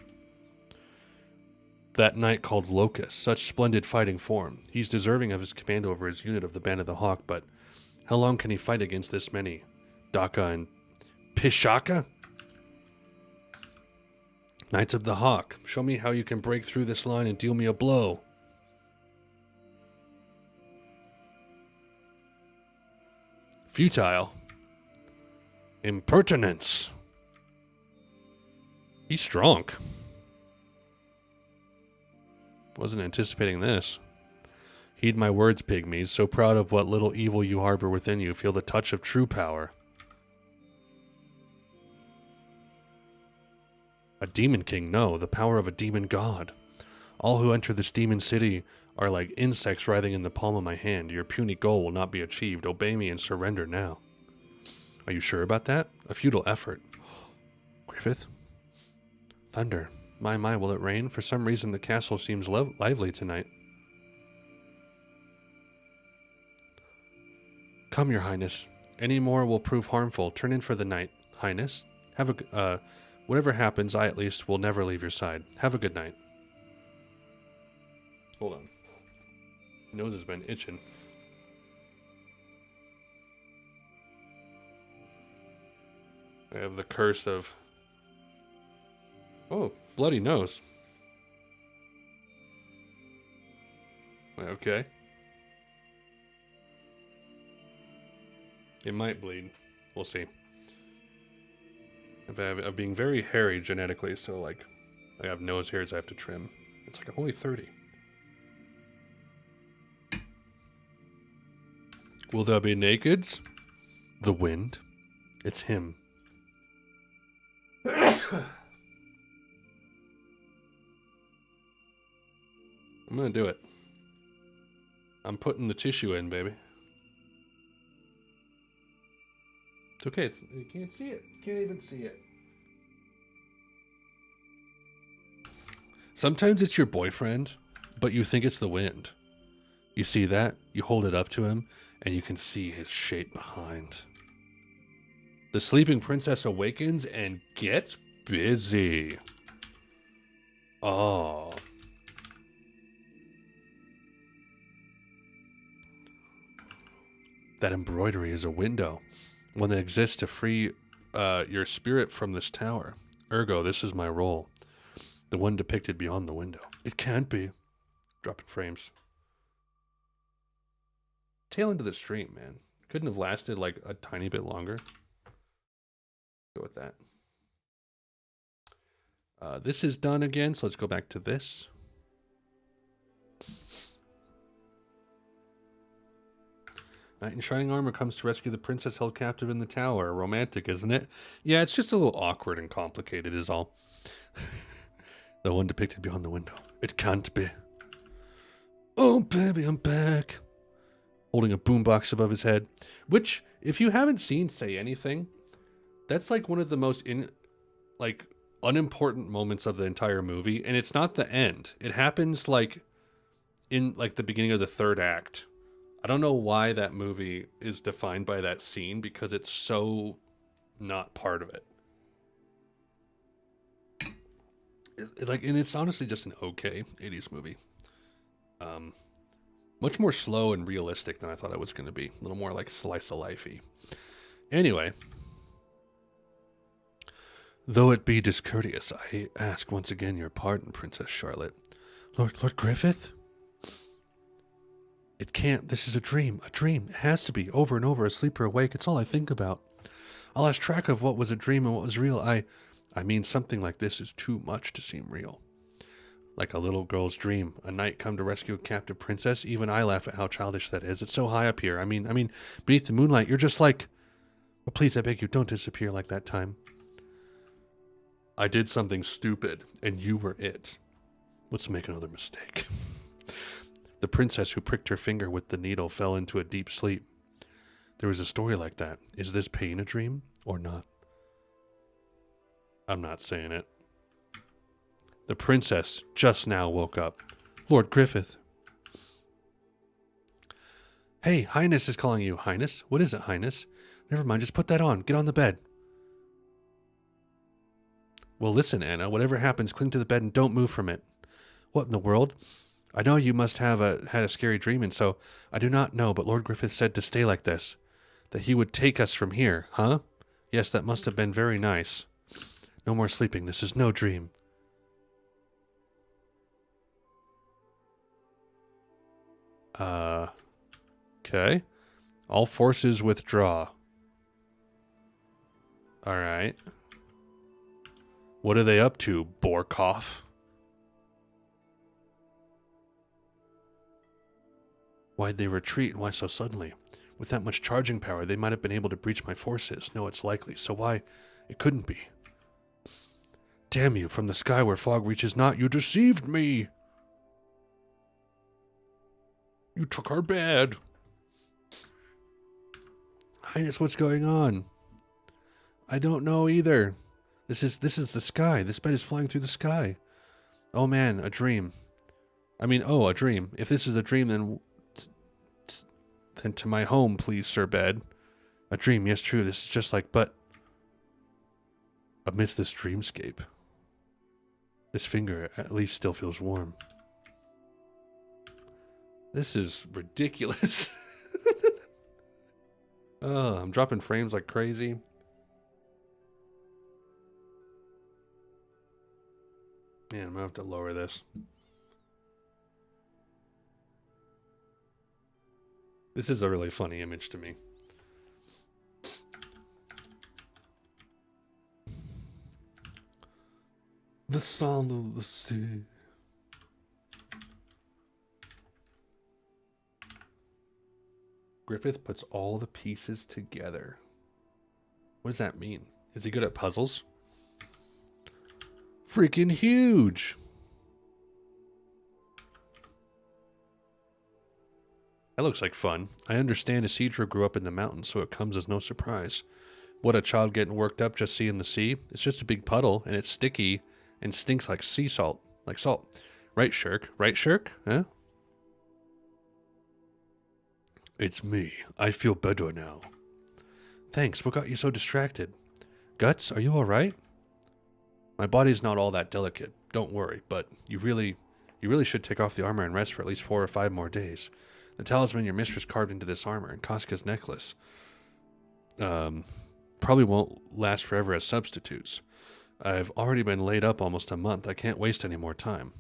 That knight called Locust, such splendid fighting form. He's deserving of his command over his unit of the Band of the Hawk, but how long can he fight against this many? Daka and Pishaka? Knights of the Hawk, show me how you can break through this line and deal me a blow. Futile. Impertinence. He's strong. Wasn't anticipating this. Heed my words, pygmies. So proud of what little evil you harbor within you. Feel the touch of true power. A demon king? No, the power of a demon god. All who enter this demon city are like insects writhing in the palm of my hand. Your puny goal will not be achieved. Obey me and surrender now. Are you sure about that? A futile effort. Griffith? Thunder. My, will it rain? For some reason, the castle seems lively tonight. Come, your highness. Any more will prove harmful. Turn in for the night, highness. Have a, whatever happens, I at least will never leave your side. Have a good night. Hold on. Nose has been itching. I have the curse of... Oh, bloody nose. Okay. It might bleed. We'll see. Of being very hairy genetically, so like I have nose hairs I have to trim. It's like I'm only 30. Will there be nakeds? The wind. It's him. I'm gonna do it. I'm putting the tissue in, baby. It's okay. You can't see it. You can't even see it. Sometimes it's your boyfriend, but you think it's the wind. You see that? You hold it up to him, and you can see his shape behind. The sleeping princess awakens and gets busy. Oh. That embroidery is a window, one that exists to free your spirit from this tower. Ergo, this is my role. The one depicted beyond the window. It can't be. Dropping frames. Tail end of the stream, man. Couldn't have lasted like a tiny bit longer. Go with that. This is done again, so let's go back to this. Knight in shining armor comes to rescue the princess held captive in the tower. Romantic, isn't it? Yeah, it's just a little awkward and complicated is all. The one depicted beyond the window. It can't be. Oh, baby, I'm back. Holding a boombox above his head. Which, if you haven't seen Say Anything, that's like one of the most unimportant moments of the entire movie. And it's not the end. It happens like in like the beginning of the third act. I don't know why that movie is defined by that scene because it's so not part of it. And it's honestly just an okay 80s movie. Much more slow and realistic than I thought it was going to be. A little more like slice of life-y. Anyway. Though it be discourteous, I ask once again your pardon, Princess Charlotte. Lord Griffith? It can't. This is a dream. A dream. It has to be. Over and over, asleep or awake. It's all I think about. I lost track of what was a dream and what was real. I mean, something like this is too much to seem real. Like a little girl's dream. A knight come to rescue a captive princess. Even I laugh at how childish that is. It's so high up here. I mean, beneath the moonlight, you're just like... Well, please, I beg you, don't disappear like that time. I did something stupid, and you were it. Let's make another mistake. The princess who pricked her finger with the needle fell into a deep sleep. There was a story like that. Is this pain a dream or not? I'm not saying it. The princess just now woke up. Lord Griffith. Hey, Highness is calling you. Highness? What is it, Highness? Never mind, just put that on. Get on the bed. Well, listen, Anna. Whatever happens, cling to the bed and don't move from it. What in the world? I know you must have had a scary dream, and so I do not know, but Lord Griffith said to stay like this. That he would take us from here, huh? Yes, that must have been very nice. No more sleeping. This is no dream. Okay. All forces withdraw. Alright. What are they up to, Borkoff? Why'd they retreat, and why so suddenly? With that much charging power, they might have been able to breach my forces. No, it's likely. So why? It couldn't be. Damn you, from the sky where fog reaches not, you deceived me! You took our bed. Highness, what's going on? I don't know either. This is the sky. This bed is flying through the sky. Oh man, a dream. A dream. If this is a dream, then to my home, please, Sir Bed. A dream, yes, true. This is just like, but amidst this dreamscape, this finger at least still feels warm. This is ridiculous. Oh, I'm dropping frames like crazy. Man, I'm gonna have to lower this. This is a really funny image to me. The sound of the sea. Griffith puts all the pieces together. What does that mean? Is he good at puzzles? Freaking huge! That looks like fun. I understand Isidro grew up in the mountains, so it comes as no surprise. What, a child getting worked up just seeing the sea? It's just a big puddle, and it's sticky and stinks like sea salt. Like salt. Right, Shirk? Right, Shirk? Huh? It's me. I feel better now. Thanks. What got you so distracted? Guts, are you alright? My body's not all that delicate. Don't worry, but you really should take off the armor and rest for at least 4 or 5 more days. The talisman your mistress carved into this armor and Casca's necklace probably won't last forever as substitutes. I've already been laid up almost a month. I can't waste any more time.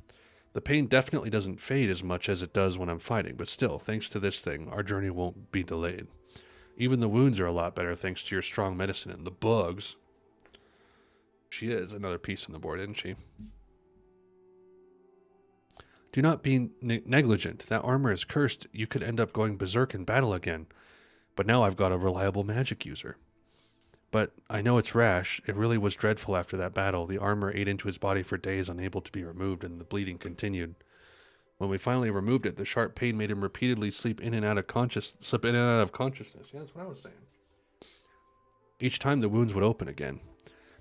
The pain definitely doesn't fade as much as it does when I'm fighting, but still, thanks to this thing, our journey won't be delayed. Even the wounds are a lot better thanks to your strong medicine and the bugs. She is another piece on the board, isn't she? Do not be negligent. That armor is cursed. You could end up going berserk in battle again. But now I've got a reliable magic user. But I know it's rash. It really was dreadful after that battle. The armor ate into his body for days, unable to be removed, and the bleeding continued. When we finally removed it, the sharp pain made him repeatedly slip in and out of consciousness. Yeah, that's what I was saying. Each time the wounds would open again.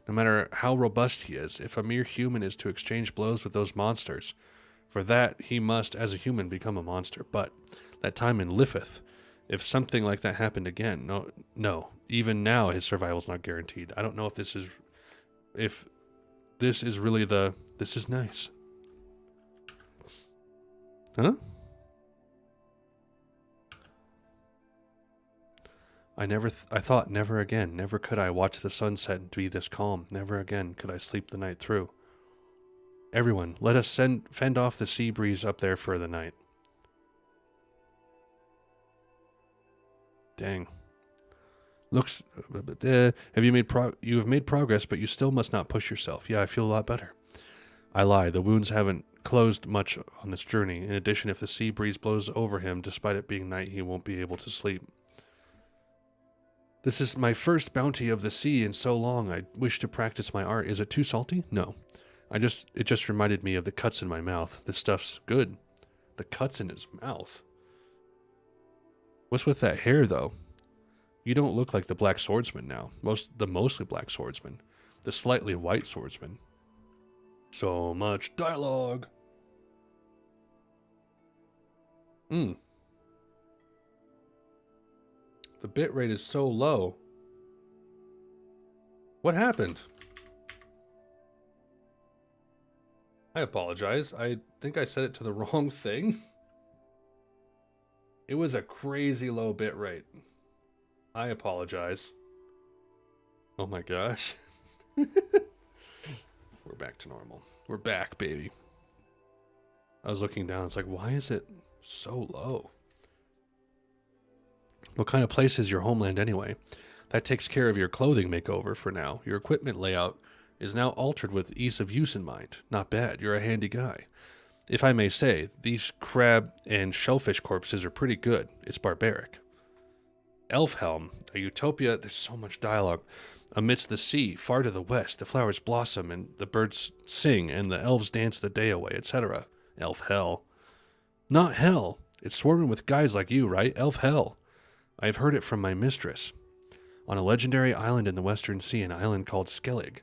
No matter how robust he is, if a mere human is to exchange blows with those monsters, for that he must, as a human, become a monster. But that time in Lifith, if something like that happened again, no. Even now, his survival's not guaranteed. I don't know if this is really this is nice. Huh? I thought never again. Never could I watch the sunset and be this calm. Never again could I sleep the night through. Everyone, let us fend off the sea breeze up there for the night. Dang. Looks, you have made progress, but you still must not push yourself. Yeah, I feel a lot better. I lie. The wounds haven't closed much on this journey. In addition, if the sea breeze blows over him, despite it being night, he won't be able to sleep. This is my first bounty of the sea in so long. I wish to practice my art. Is it too salty? No. It just reminded me of the cuts in my mouth. This stuff's good. The cuts in his mouth. What's with that hair, though? You don't look like the Black Swordsman now. The mostly Black Swordsman. The slightly white Swordsman. So much dialogue. The bitrate is so low. What happened? I apologize. I think I set it to the wrong thing. It was a crazy low bitrate. I apologize. Oh my gosh. We're back to normal. We're back, baby. I was looking down. It's like, why is it so low? What kind of place is your homeland anyway? That takes care of your clothing makeover for now. Your equipment layout is now altered with ease of use in mind. Not bad. You're a handy guy. If I may say, these crab and shellfish corpses are pretty good. It's barbaric. Elfhelm, a utopia. There's so much dialogue. Amidst the sea, far to the west, the flowers blossom and the birds sing and the elves dance the day away, etc. Elf hell. Not hell. It's swarming with guys like you, right? Elf hell. I've heard it from my mistress. On a legendary island in the Western Sea, an island called Skellig.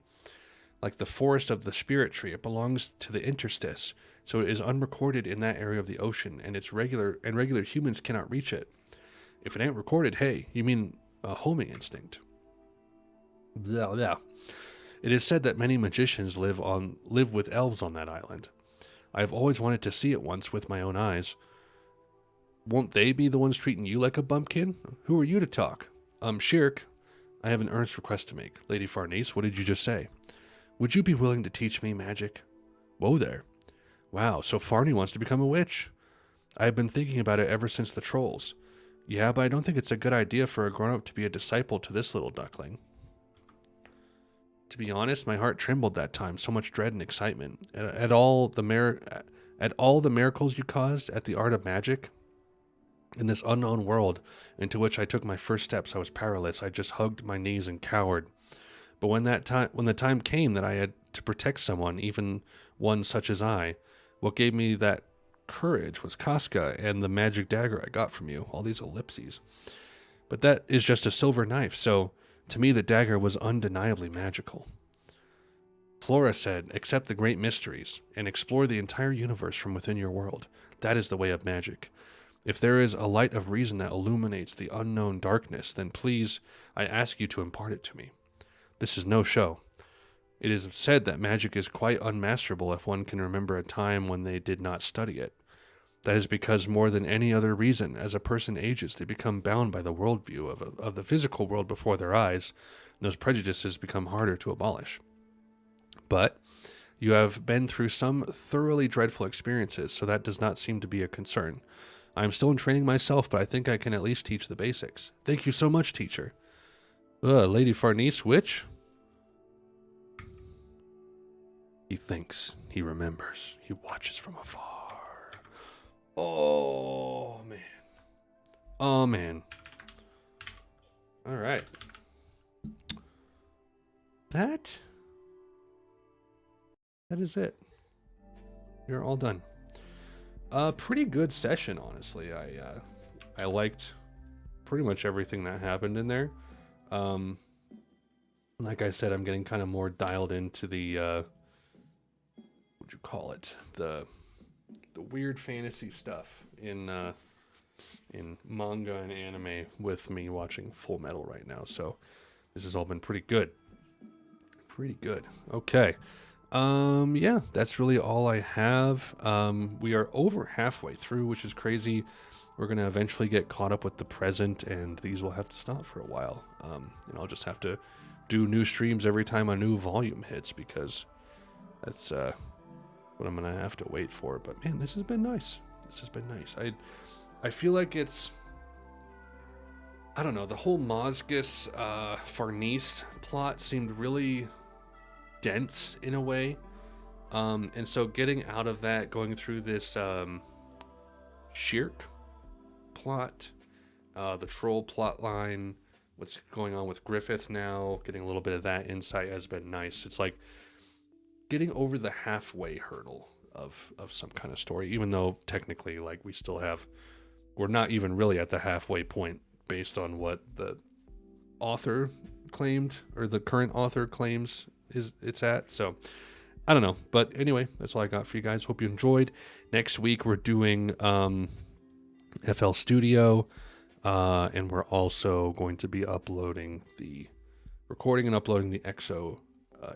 Like the forest of the spirit tree, it belongs to the interstice, so it is unrecorded in that area of the ocean, and regular humans cannot reach it. If it ain't recorded, hey, you mean a homing instinct. Blah, blah. It is said that many magicians live with elves on that island. I have always wanted to see it once with my own eyes. Won't they be the ones treating you like a bumpkin? Who are you to talk? Shirk, I have an earnest request to make. Lady Farnese, what did you just say? Would you be willing to teach me magic? Whoa there. Wow, so Farney wants to become a witch. I have been thinking about it ever since the trolls. Yeah, but I don't think it's a good idea for a grown-up to be a disciple to this little duckling. to be honest, my heart trembled that time. So much dread and excitement at all the miracles you caused at the art of magic. In this unknown world into which I took my first steps, I was powerless. I just hugged my knees and cowered. But when the time came that I had to protect someone, even one such as I, what gave me that courage was Casca and the magic dagger I got from you. All these ellipses. But that is just a silver knife, so to me the dagger was undeniably magical. Flora said, accept the great mysteries and explore the entire universe from within your world. That is the way of magic. If there is a light of reason that illuminates the unknown darkness, then please, I ask you to impart it to me. This is no show. It is said that magic is quite unmasterable if one can remember a time when they did not study it. That is because more than any other reason, as a person ages, they become bound by the worldview of the physical world before their eyes, and those prejudices become harder to abolish. But you have been through some thoroughly dreadful experiences, so that does not seem to be a concern. I am still in training myself, but I think I can at least teach the basics. Thank you so much, teacher. Lady Farnese, witch? He thinks, he remembers, he watches from afar. Oh, man. Oh, man. All right. That is it. You're all done. Pretty good session, honestly. I liked pretty much everything that happened in there. Like I said, I'm getting kind of more dialed into the what'd you call it? The weird fantasy stuff in manga and anime with me watching Full Metal right now. So this has all been pretty good. Pretty good. Okay. Yeah, that's really all I have. We are over halfway through, which is crazy. We're going to eventually get caught up with the present, and these will have to stop for a while. And I'll just have to do new streams every time a new volume hits, because that's what I'm going to have to wait for. But man, this has been nice. This has been nice. I feel like it's, I don't know, the whole Mozgus Farnese plot seemed really dense in a way, and so getting out of that, going through this Shirk plot, the troll plot line, what's going on with Griffith now, getting a little bit of that insight has been nice. It's like getting over the halfway hurdle of some kind of story, even though technically, like, we're not even really at the halfway point based on what the author claimed, or the current author claims it's at. So I don't know, but anyway, that's all I got for you guys. Hope you enjoyed. Next week we're doing FL Studio, and we're also going to be recording and uploading the EXO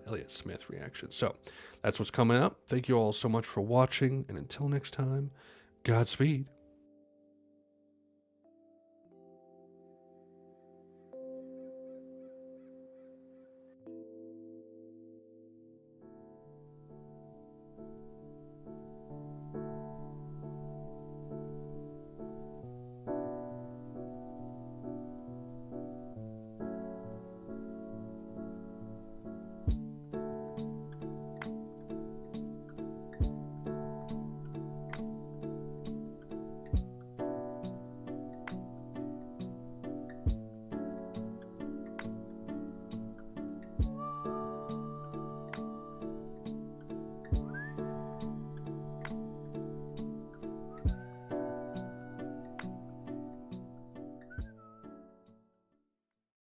Elliott Smith reaction. So that's what's coming up. Thank you all so much for watching, and until next time, Godspeed.